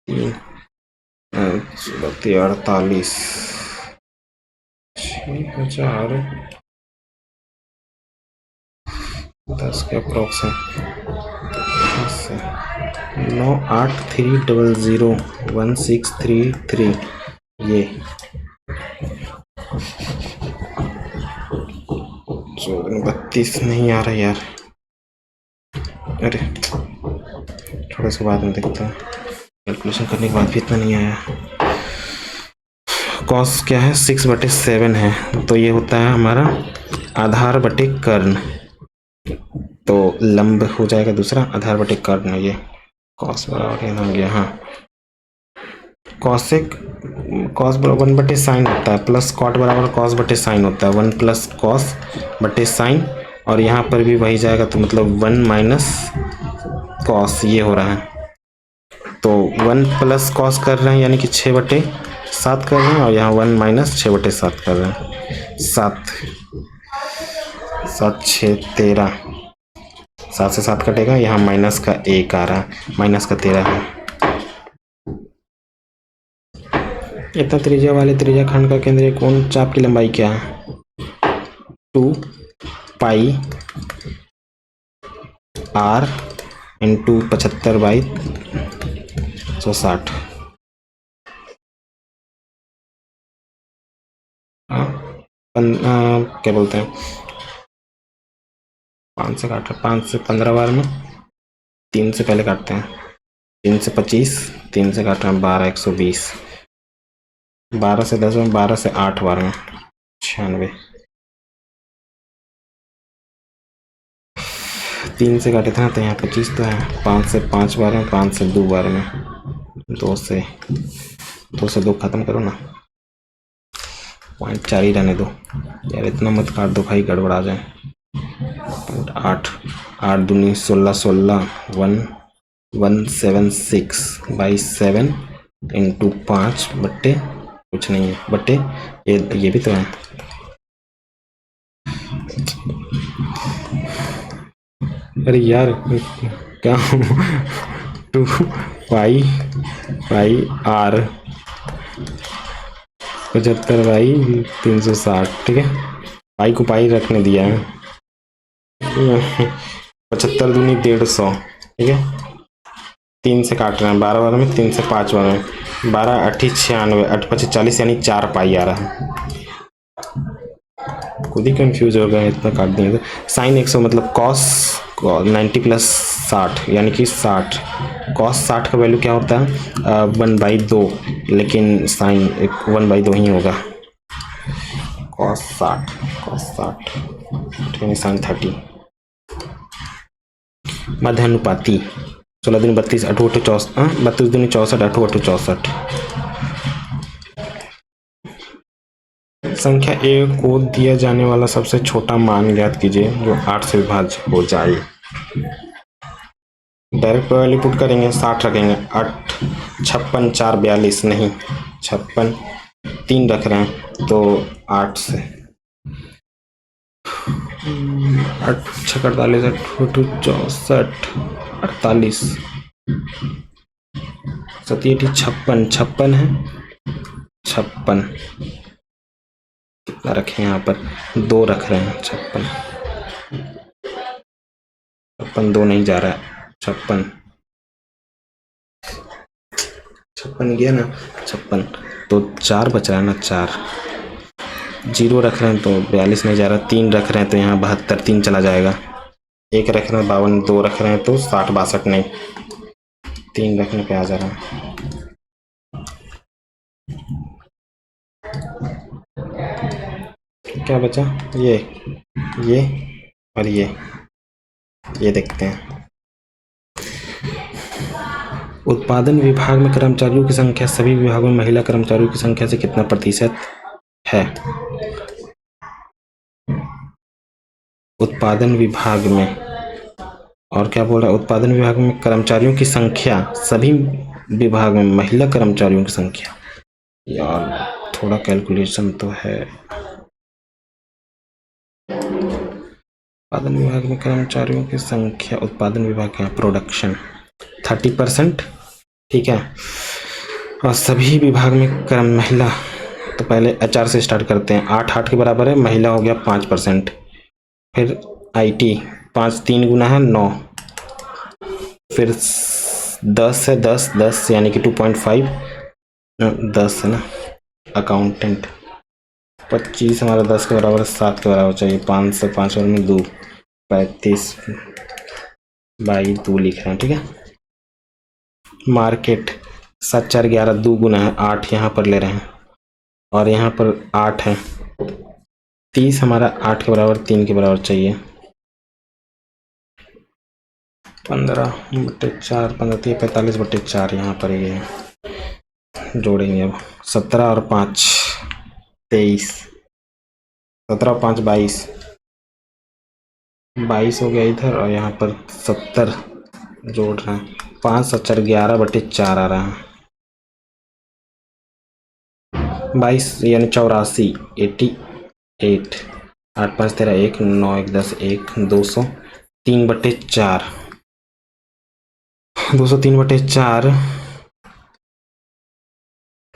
3 48 6000 10 के अप्रोक्स है, 9 8 3 0 0 1 6 3 3 ये 32 नहीं आ रहा यार, अरे थोड़ा सा बाद में देखता हूँ, कैलकुलेशन करने के बाद भी इतना नहीं आया। कॉस क्या है 6/7 है, तो ये होता है हमारा आधार बटे कर्ण, तो लंब हो जाएगा दूसरा आधार बटे कर्ण, ये कॉस बराबर हो गया। हाँ कॉसेक कॉस बराबर 1/sin होता है, प्लस कॉट बराबर कॉस बटे साइन होता है, 1 प्लस कॉस बटे साइन, और यहाँ पर भी वही जाएगा, तो मतलब 1 माइनस कॉस ये हो रहा है। तो 1 प्लस कॉस कर रहे हैं यानी कि 6/7 कर रहे हैं, और यहाँ 1 माइनस 6/7 कर रहे हैं। 7 7 6 13, 7 से 7 कटेगा, यहाँ माइनस का 1 आ रहा है, माइनस का 13 है। इतना त्रिज्या वाले त्रिज्या खंड का केंद्रीय कोण चाप की लंबाई क्या है? 2 पाई r इंटू 75/160। क्या बोलते हैं, 5 से काट रहे, 5 से 15 बार में, 3 से पहले काटते हैं, 3 से 25, 3 से काट रहे हैं 12, 120, 12 से 10 में, 12 से 8 बार में 96, 3 से काटे थे ना, तो यहाँ 25 तो है, 5 से 5 बार में, 5 से 2 बार में, 2 से 2 खत्म करो ना, 0.4 ही रहने दो यार, इतना मत काट दो भाई, गड़बड़ा जाए। 8 8 दूनी 16, 16 176/7 इंटू 5 बट्टे कुछ नहीं है, बट्टे ये भी तो है। अरे यार क्या 2 पाई r 75/360, ठीक है, पाई को पाई रखने दिया है। 75 दूनी 150, ठीक है, 3 से काट रहे हैं 12 बार में, 3 से 5 बार में, 12 8 96, 8 5 40 यानी 4 पाई आ रहा है। खुद ही कंफ्यूज हो गया, इतना काट दिए। साइन 100 मतलब कॉस 90 प्लस 60 यानी कि 60, कॉस 60 का वैल्यू क्या होता है? 1/2, लेकिन साइन 1/2 ही होगा। कॉस 60 यानी साइन 30। मध्य अनुपाती 16 दूनी 32, 8 8 64, 32 दूनी 64, 8 8 64। संख्या ए को दिया जाने वाला सबसे छोटा मान ज्ञात कीजिए जो 8 से विभाज्य हो जाए। डायरेक्ट वैल्यू पुट करेंगे, 60 रखेंगे, 8 56 4 42, नहीं 56 3 रख रहे हैं तो 8 से 8 6 48, 8 64 48, 7 56 है, 56 कितना रखें, यहाँ पर 2 रख रहे हैं, 56 2 नहीं जा रहा है, 56 गया ना, 56 तो 4 बच रहा है ना, 4 0 रख रहे हैं तो 42 नहीं जा रहा, 3 रख रहे हैं तो यहाँ 72 3 चला जाएगा, 1 रख रहे हैं 52, 2 रख रहे हैं तो 60 62 नहीं, 3 रखने पे आ जा रहा है। क्या बचा? ये और ये देखते हैं। उत्पादन विभाग में कर्मचारियों की संख्या सभी विभागों में महिला कर्मचारियों की संख्या से कितना प्रतिशत है? उत्पादन विभाग में, और क्या बोल रहा है, उत्पादन विभाग में कर्मचारियों की संख्या सभी विभाग में महिला कर्मचारियों की संख्या, यार थोड़ा कैलकुलेशन तो है। उत्पादन विभाग में कर्मचारियों की संख्या, उत्पादन विभाग का प्रोडक्शन 30%, ठीक है, और सभी विभाग में कर्म महिला, तो पहले HR से स्टार्ट करते हैं, 8 8 के बराबर है, महिला हो गया 5%, फिर IT 5 3 गुना है 9, फिर 10 है, 10 यानी कि 2.5, 10 है ना, अकाउंटेंट 25 हमारा 10 के बराबर 7 के बराबर चाहिए, 5 से 5 और में 2, 35/2 लिख रहे हैं, ठीक है। मार्केट 7 4 11, 2 गुना है 8, यहाँ पर ले रहे हैं, और यहाँ पर 8 है, 30 हमारा 8 के बराबर 3 के बराबर चाहिए, 15/4, 15 45/4, यहाँ पर ये जोड़ेंगे अब, 17 और 5 23, 17 और 5 22 हो गया इधर, और यहाँ पर 70 जोड़ रहे हैं, 5 सचर 11/4 आ रहा है। 22 यानी 84, 88, 8 5 13 1 9 1 10 1 200 3/4, 203/4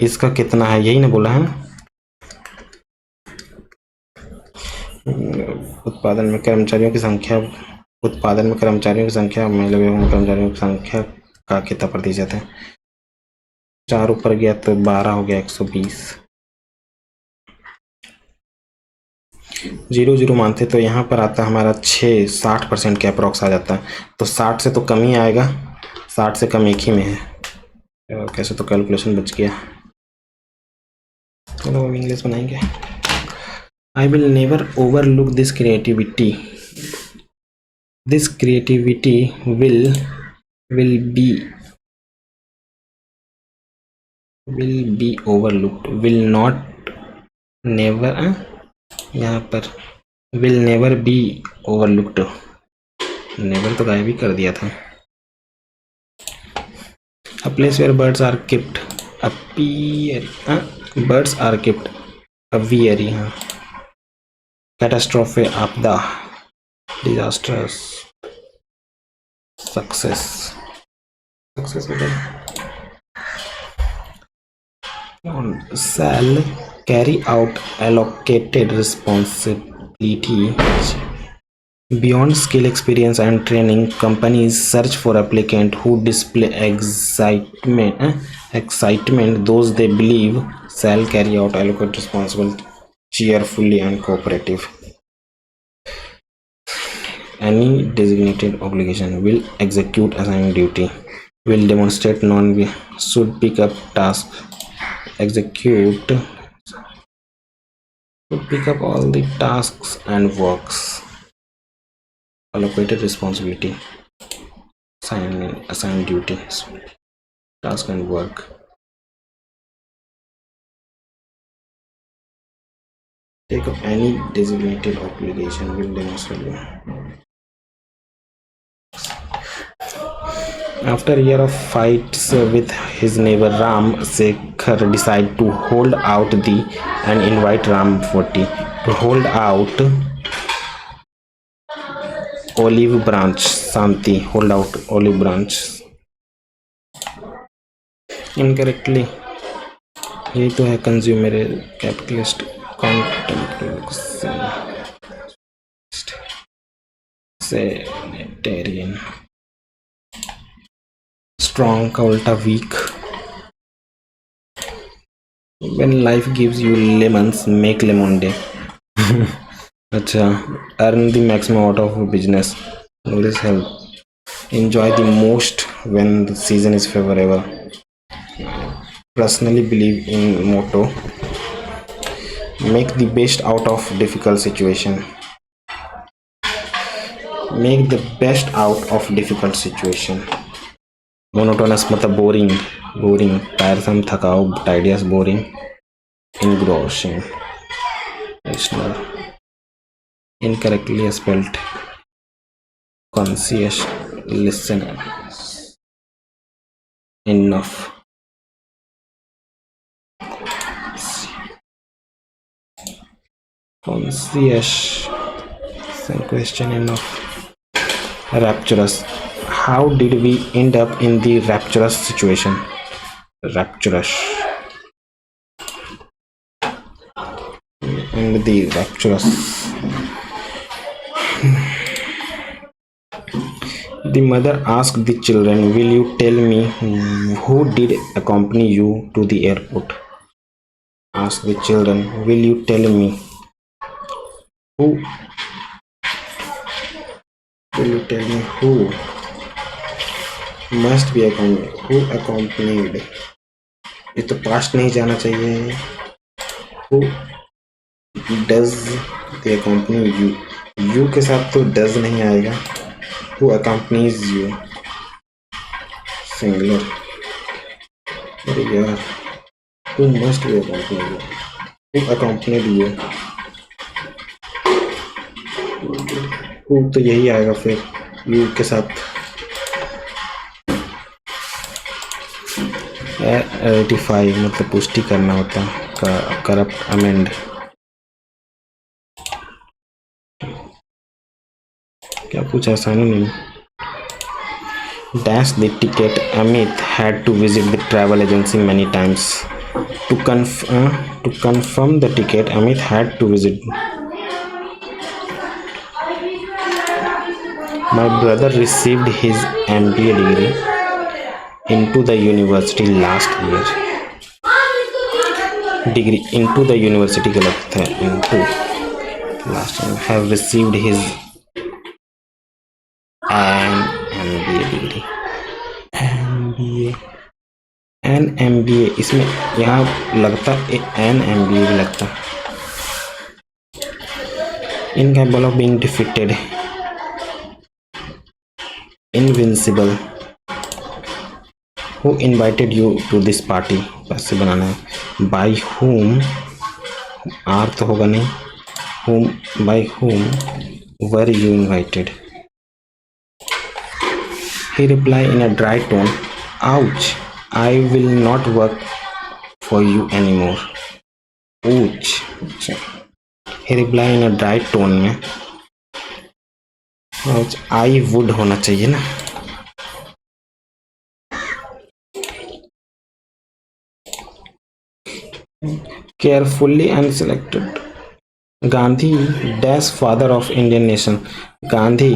इसका कितना है, यही ना बोला है। उत्पादन में कर्मचारियों की संख्या, महिला एवं कर्मचारियों की संख्या का कितना प्रतिशत है। 4 ऊपर गया तो 12 हो गया, 120। 0 मानते तो यहाँ पर आता हमारा 60% के अप्रॉक्स आ जाता, तो 60 से तो कम ही आएगा, 60 से कम एक ही में है। और कैसे तो कैलकुलेशन बच गया। चलो हम इंग्लिश बनाएंगे। I will never overlook this creativity. This creativity will be overlooked, will not, never, यहाँ पर will never be overlooked, never तो गायब ही कर दिया था। A place where birds are kept, birds are kept, aviary, हाँ। Catastrophe, आपदा, disastrous, success shall carry out allocated responsibilities. Beyond skill, experience, and training, companies search for applicants who display excitement, those they believe shall carry out allocated responsibility cheerfully and cooperative. Any designated obligation will execute assigned duty, will demonstrate should pick up task, execute, should pick up all the tasks and works. Allocated responsibility, assigned duties, task and work. Take up any designated obligation, will demonstrate. After a year of fights with his neighbor Ram, Shekhar decided to hold out and invite Ram 40 to hold out olive branch. Santi, hold out olive branch. Incorrectly, यही तो है consumer capitalist सैनिटेरियन। Strong का उल्टा week. When life gives you lemons, make lemonade. अच्छा, earn the maximum out of business. Always help. Enjoy the most when the season is favorable. Personally believe in motto. Make the best out of difficult situation. Make the best out of difficult situation. Monotonous मतलब boring. Tiresome, थकाऊ, tedious, boring, engrossing, listener. Incorrectly spelled. Conscious listener. Enough. Conscious. Question enough. Rapturous. How did we end up in the rapturous situation? Rapturous. And the rapturous. The mother asked the children, will you tell me who did accompany you to the airport? Ask the children, will you tell me who? Will you tell me who must be accompanied? Who accompanied? ये तो past नहीं जाना चाहिए। Who does the accompany you? You के साथ तो does नहीं आएगा। Who accompanies you? Singular. अरे यार, who must be accompanied you? Who accompanied you? Who तो यही आएगा फिर you के साथ। रेटिफाई मतलब पुष्टि करना होता है, करप्ट अमेंड। क्या पूछा, आसानी नहीं। Dash the ticket. Amit had to visit the travel agency many times. To confirm the ticket, Amit had to visit. My brother received his MBA degree into the university last year. Degree into the university गलत है, into last year have received his an MBA degree. MBA N M B A, इसमें यहाँ लगता N M B A भी लगता। Incapable of being defeated, invincible. Who invited you to this party, पैसे बनाना है। बाय हुम, आर तो होगा नहीं, हुम, by whom were you invited. He reply in a dry tone, ouch, I will not work for you anymore. Ouch. He replied in a dry tone में। Ouch, I would होना चाहिए ना। Carefully and selected. Gandhi dash father of Indian nation. Gandhi,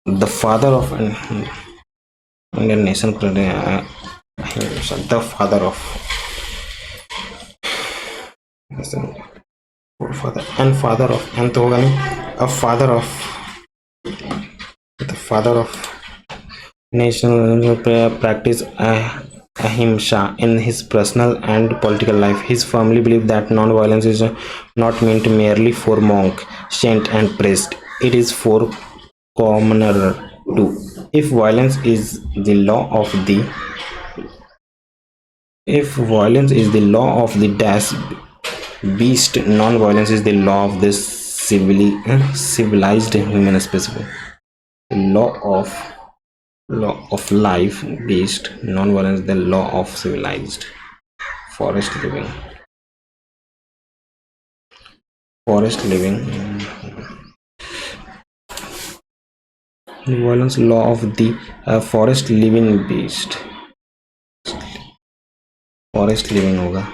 the father of Indian nation, the father of father and father of, and तो होगा नहीं, a father of, the father of national practice ahimsa in his personal and political life. He firmly believed that non-violence is not meant merely for monk, saint and priest. It is for commoner too. If violence is the law of the dash beast, non-violence is the law of this civilized human species. Law of life beast, non-violence the law of civilized forest living. Violence law of the forest living beast, forest living होगा।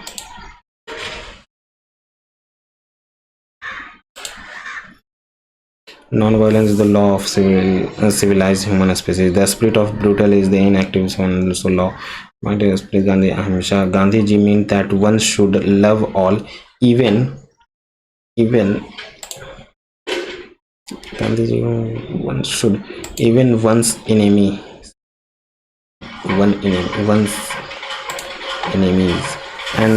Non-violence is the law of civilized human species. The spirit of brutal is the inactive one. So law. Gandhi हमेशा Gandhi ji mean that one should love all, even Gandhi ji one should even one's enemies, and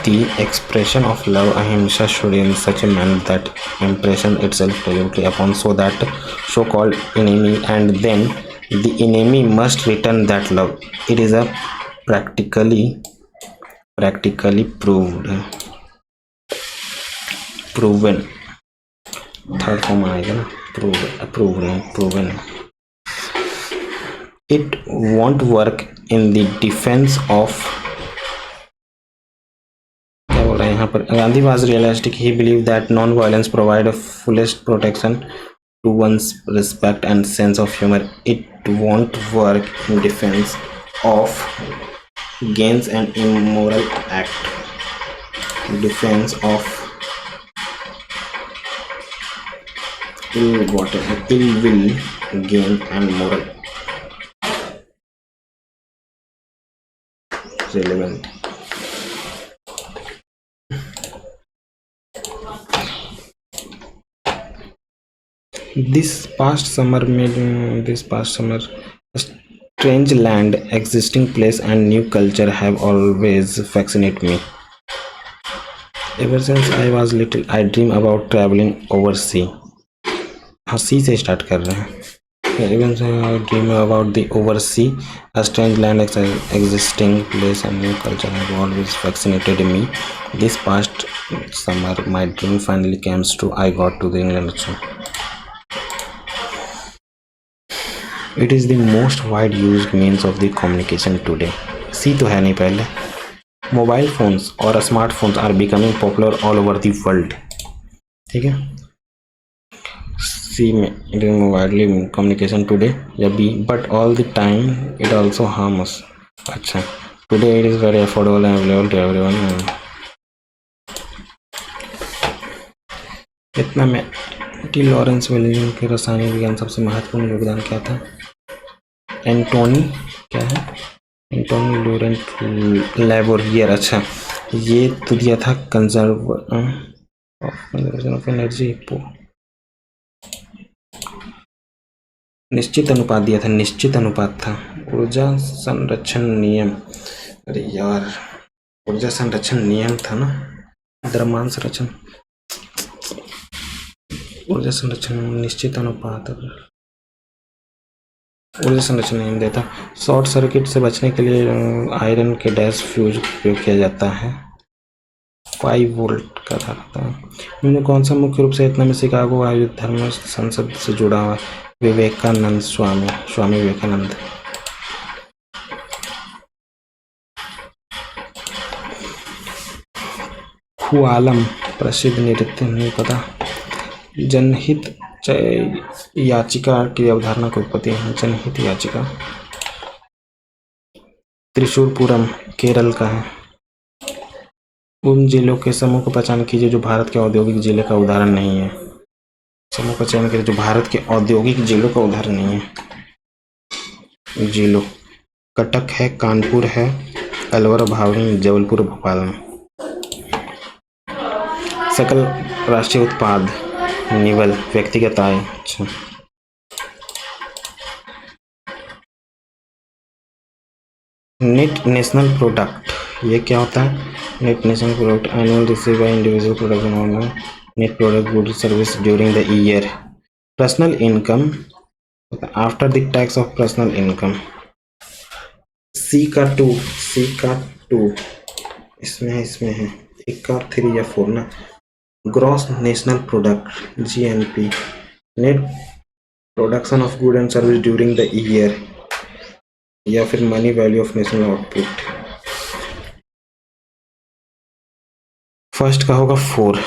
the expression of love ahimsa should in such a manner that impression itself deliberately upon so that so-called enemy, and then the enemy must return that love. It is a practically proven third form आएगा ना, proven. It won't work in the defense of, क्या बोल रहा है यहाँ पर, Gandhi was realistic. He believed that non-violence provide a fullest protection to one's respect and sense of humor. It won't work in defense of gains and immoral act. Defense of ill will, gain and moral relevant. This past summer, strange land, existing place and new culture have always fascinated me. Ever since I was little, I dream about traveling overseas. हाँ, सी से start कर रहे हैं। Even I dream about the overseas, a strange land, existing place and new culture have always fascinated me. This past summer, my dream finally came true. I got to the England. It is the most wide use means of the communication today. C तो है नहीं पहले। Mobile phones और smartphones are becoming popular all over the world. ठीक है, C में it is widely communication today, या B but all the time it also harms. अच्छा, today it is very affordable and available to everyone. इतना में T Lawrence William के रासायनिक विज्ञान सबसे महत्वपूर्ण योगदान क्या था? एंटोनी, क्या है? एंटोनी लॉरेंट लैवोरियर। अच्छा, ये तो दिया था कंजर्वेशन ऑफ एनर्जी, निश्चित अनुपात दिया था, निश्चित अनुपात था। ऊर्जा संरक्षण नियम, अरे यार ऊर्जा संरक्षण नियम था ना, द्रव्यमान संरक्षण, ऊर्जा संरक्षण निश्चित अनुपात, ऊर्जा संरक्षण नियम देता। शॉर्ट सर्किट से बचने के लिए आयरन के डैश फ्यूज उपयोग किया जाता है, 5 वोल्ट का था। इनमें कौन सा मुख्य रूप से इतना में शिकागो आयोजित धर्म संसद से जुड़ा हुआ? विवेकानंद स्वामी, स्वामी विवेकानंद। खुआलम प्रसिद्ध नृत्य, नहीं पता। जनहित याचिका की अवधारणा की उत्पत्ति है, जनहित याचिका। त्रिशूरपुरम केरल का है। उन जिलों के समूह को पहचान कीजिए जो भारत के औद्योगिक जिले का उदाहरण नहीं है। समूह का चयन करें जो भारत के औद्योगिक जिलों का उदाहरण नहीं है। जिलों, कटक है, कानपुर है, अलवर, भावनी, जबलपुर, भोपाल में। सकल राष्ट्रीय उत्पाद, निवल, व्यक्तिगत आय। अच्छा, नेट नेशनल प्रोडक्ट, ये क्या होता है? Net national product annual receive by individual production, net product good service during the year. Personal income after the tax of personal income. C का 2, सी का 2 इसमें है, एक का 3 या 4 ना। Gross national product, GNP, net production of good and service during the year, या फिर money value of national output. First का होगा 4।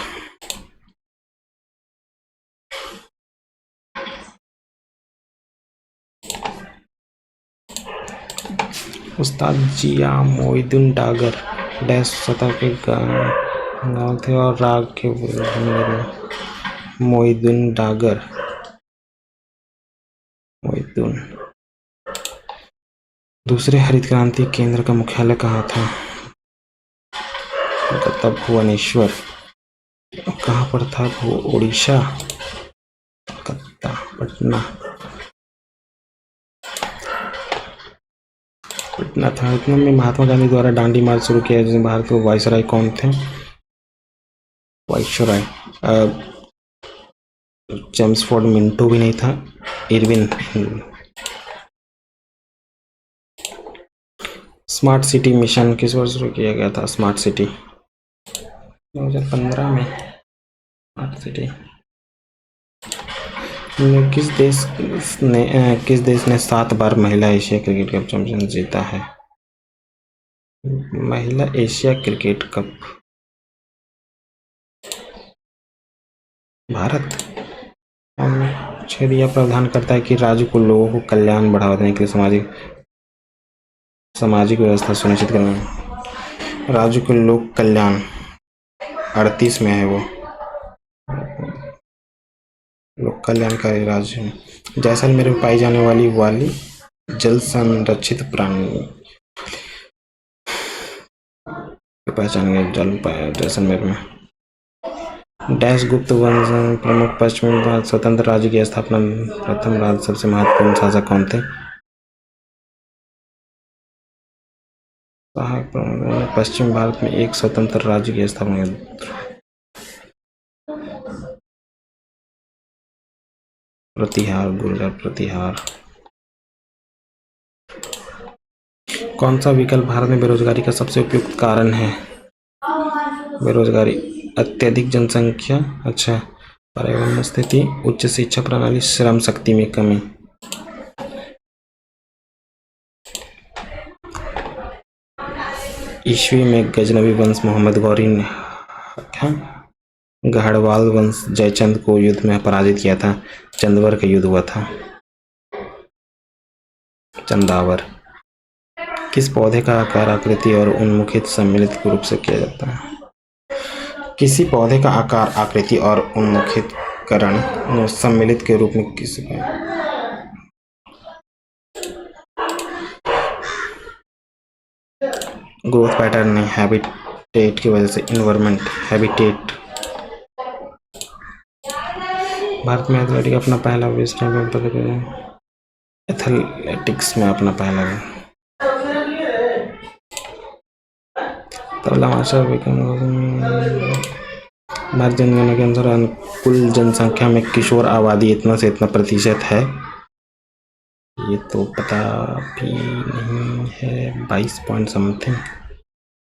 उस्ताद जिया मोइनुद्दीन डागर डैश सतह के गांव थे और राग के मोइनुद्दीन डागर, मोइनुद्दीन। दूसरे हरित क्रांति केंद्र का मुख्यालय कहाँ था? कोलकाता, भुवनेश्वर। कहाँ पर था? उड़ीसा, कोलकाता, पटना, पटना था। इतने में महात्मा गांधी द्वारा दांडी मार्च शुरू किया जिसमें भारत के वायसराय कौन थे? वायसराय जेम्स फोर्ड मिंटो भी नहीं था, इरविन। स्मार्ट सिटी मिशन किस वर्ष शुरू किया गया था? स्मार्ट सिटी 2015 में। स्मार्ट सिटी किस देश ने 7 बार महिला एशिया क्रिकेट कप चैंपियनशिप जीता है? महिला एशिया क्रिकेट कप, भारत। यह प्रावधान करता है कि राज्य को लोगों को कल्याण बढ़ावा देने के लिए सामाजिक व्यवस्था सुनिश्चित करना। राज्य को लोक कल्याण 38 में है वो, लोक कल्याणकारी राज्य है। जैसलमेर में पाई जाने वाली जल संरक्षित प्राणी पहचान जल जैसलमेर में। डैश गुप्त वंश प्रमुख पश्चिमी भारत स्वतंत्र राज्य की स्थापना प्रथम राज्य सबसे महत्वपूर्ण शासक कौन थे? सहायक प्रमुख पश्चिम भारत में एक स्वतंत्र राज्य की स्थापना। प्रतिहार, गुर्जर प्रतिहार। कौन सा विकल्प भारत में बेरोजगारी का सबसे उपयुक्त कारण है? बेरोजगारी, अत्यधिक जनसंख्या, अच्छा, पर्यावरण स्थिति, उच्च शिक्षा प्रणाली, श्रम शक्ति में कमी। ईस्वी में गजनवी वंश मोहम्मद गौरी ने गढ़वाल वंश जयचंद को युद्ध में पराजित किया था। चंदवर का युद्ध हुआ था। चंदावर। किस पौधे का आकार, आकृति और उन्मुखित सम्मिलित रूप से किया जाता है? किसी पौधे का आकार, आकृति और उन्मुखीकरण सम्मिलित के रूप में किसी का ग्रोथ पैटर्न नहीं, हैबिटेट की वजह से। Environment, habitat. भारत में एथलेटिक्स अपना पहला विश्व पदक, एथलेटिक्स में अपना पहला तबला मास्टर भारत जनगणना के अनुसार कुल जनसंख्या में किशोर आबादी इतना से इतना प्रतिशत है। ये तो पता भी नहीं है, 22 पॉइंट समथिंग।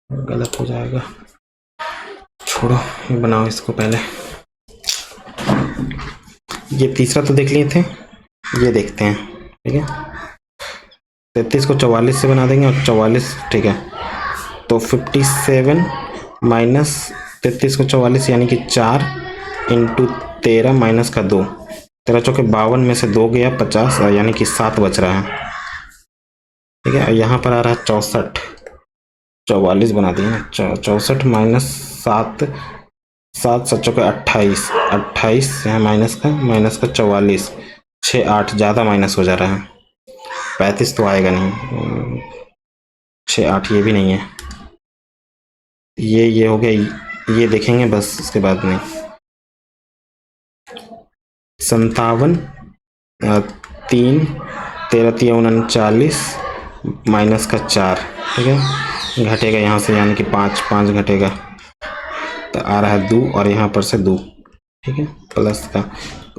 गलत हो जाएगा, छोड़ो, बनाओ इसको पहले। ये तीसरा तो देख लिए थे, ये देखते हैं। ठीक है, 33 को 44 से बना देंगे और 44, ठीक है, तो 57 माइनस 33 को 44 यानी कि 4 इंटू 13 माइनस का 2, 13 चौके 52 में से 2 गया 50, यानी कि 7 बच रहा है। ठीक है, यहाँ पर आ रहा है 64, 44 बना दिए ना, 64 माइनस 7, 7 7 चौके 28, 28 यहाँ माइनस का 44, 6 8 ज़्यादा माइनस हो जा रहा है। 35 तो आएगा नहीं, 6 8 ये भी नहीं है। ये हो गया, ये देखेंगे बस, इसके बाद नहीं। 57, 3 13 3 39 माइनस का 4, ठीक है, घटेगा यहाँ से, यानी कि 5 5 घटेगा तो आ रहा है 2, और यहाँ पर से 2, ठीक है, प्लस का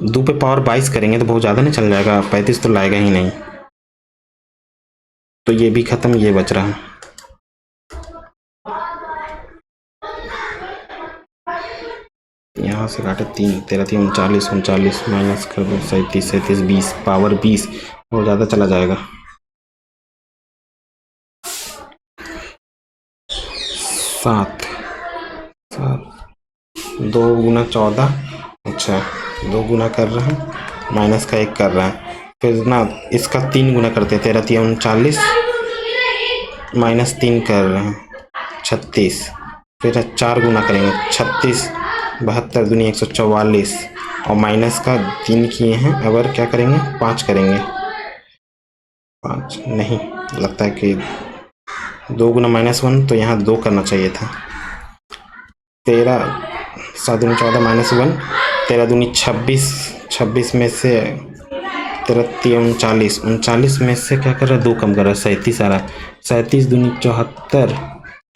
2 पे पावर 22 करेंगे तो बहुत ज़्यादा नहीं चल जाएगा, 35 तो लाएगा ही नहीं, तो ये भी खत्म, ये बच रहा है। यहाँ से काटे 3 13 3 39 39 माइनस कर दो 37 37 20 पावर 20, बहुत ज़्यादा चला जाएगा। 7 2 गुना 14, अच्छा 2 गुना कर रहे हैं, माइनस का 1 कर रहा है, फिर ना इसका 3 गुना करते हैं, 13 3 39 माइनस 3 कर रहे हैं 36, फिर 4 गुना करेंगे 36, 72 दूनी 144, और माइनस का 3 किए हैं, अगर क्या करेंगे 5 करेंगे, 5 नहीं, लगता है कि 2 गुना -1, तो यहाँ 2 करना चाहिए था। 13 7 दूनी 14 -1, 13 दूनी 26, 26 में से 13 3 39, 39 में से क्या कर रहा है, 2 कम कर रहा है, 37 आ रहा है, 37 दूनी 74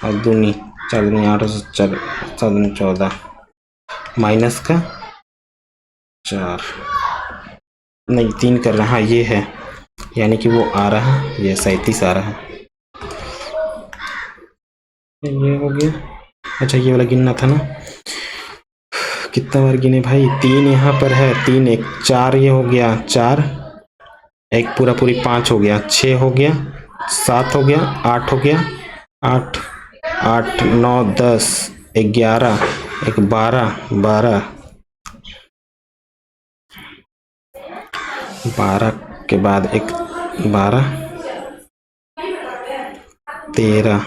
और दूनी 4 दूनी 8 और 4 7 दूनी 14 माइनस का 4 नहीं 3 कर रहा है, हाँ ये है, यानी कि वो आ रहा है, ये 37 आ रहा है, ये हो गया। अच्छा ये वाला गिनना था ना, कितना बार गिने भाई, 3 यहाँ पर है, 3 1 4, ये हो गया 4, 1 पूरा पूरी 5 हो गया, 6 हो गया, 7 हो गया, 8 हो गया, 8 8 9 10 11 1 12 12 12 के बाद 1 12 13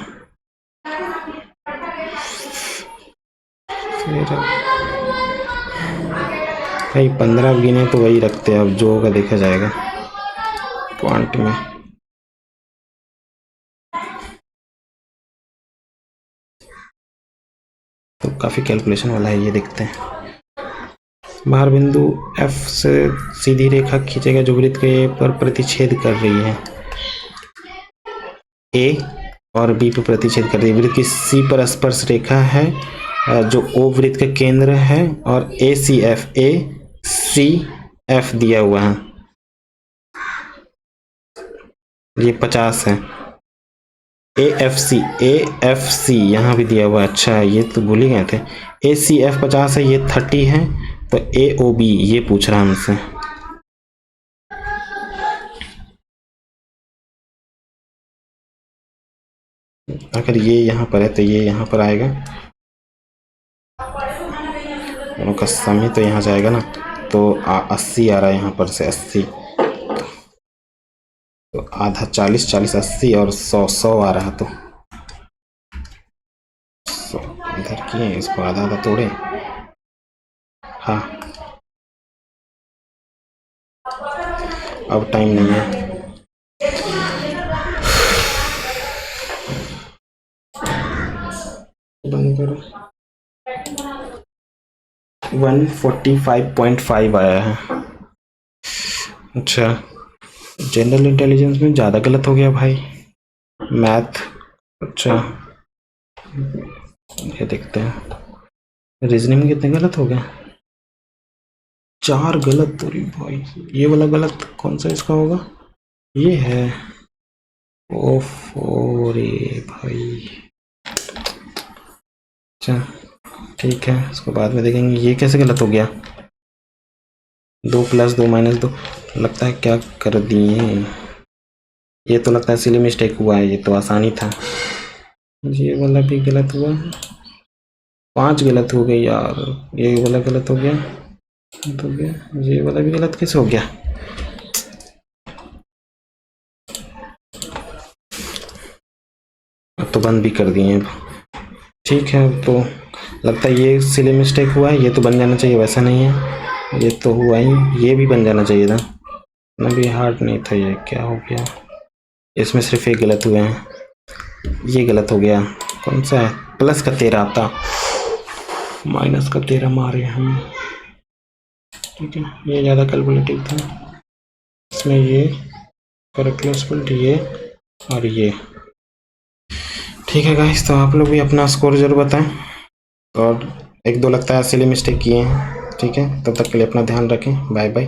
भाई 15 गिने तो वही रखते हैं, अब जो होगा देखा जाएगा पॉइंट में। तो काफ़ी कैलकुलेशन वाला है, ये देखते हैं। बाहर बिंदु F से सीधी रेखा खींचेगा जो वृत्त के पर प्रतिच्छेद कर रही है, A और B पर प्रतिच्छेद कर रही है। वृत्त की C पर स्पर्श रेखा है जो O वृत्त का केंद्र है, और ACF दिया हुआ है, ये 50 है। AFC यहाँ भी दिया हुआ है, अच्छा ये तो भूल ही गए थे। ACF 50 है, ये 30 है, तो AOB ये पूछ रहा है हमसे। अगर ये यहाँ पर है तो ये यहाँ पर आएगा, दोनों का सम ही तो यहाँ जाएगा ना। तो 80 आ रहा है यहाँ पर से 80, तो आधा 40, 40 80 और 100 100 आ रहा, तो 100 इधर किए, इसको आधा आधा तोड़े। हाँ अब टाइम नहीं है, बंद करो। 145.5 आया है। अच्छा, जनरल इंटेलिजेंस में ज़्यादा गलत हो गया भाई, मैथ। अच्छा ये देखते हैं, रीजनिंग में कितने गलत हो गए, 4 गलत। तो रे भाई ये वाला गलत कौन सा इसका होगा, ये है। ओफो रे भाई। अच्छा ठीक है, इसको बाद में देखेंगे। ये कैसे गलत हो गया, 2 + 2 - 2, लगता है क्या कर दिए, ये तो लगता है सिली मिस्टेक हुआ है, ये तो आसानी था। ये वाला भी गलत हुआ, 5 गलत हो गए यार, ये वाला गलत हो गया, तो गया ये वाला भी गलत कैसे हो गया। अब तो बंद भी कर दिए। ठीक है, तो लगता है ये सिली मिस्टेक हुआ है, ये तो बन जाना चाहिए, वैसा नहीं है, ये तो हुआ ही, ये भी बन जाना चाहिए था ना, भी हार्ड नहीं था। ये क्या हो गया, इसमें सिर्फ एक गलत हुए हैं, ये गलत हो गया। कौन सा है, प्लस का 13 आता, माइनस का 13 मारे हम। ठीक है, ये ज़्यादा कैलकुलेटिव था, इसमें ये कैलकुलेट ये और ये। ठीक है गाइस, तो आप लोग भी अपना स्कोर जरूर बताएं, और 1 2 लगता है सिली मिस्टेक किए हैं। ठीक है, तब तक के लिए अपना ध्यान रखें, बाय बाय।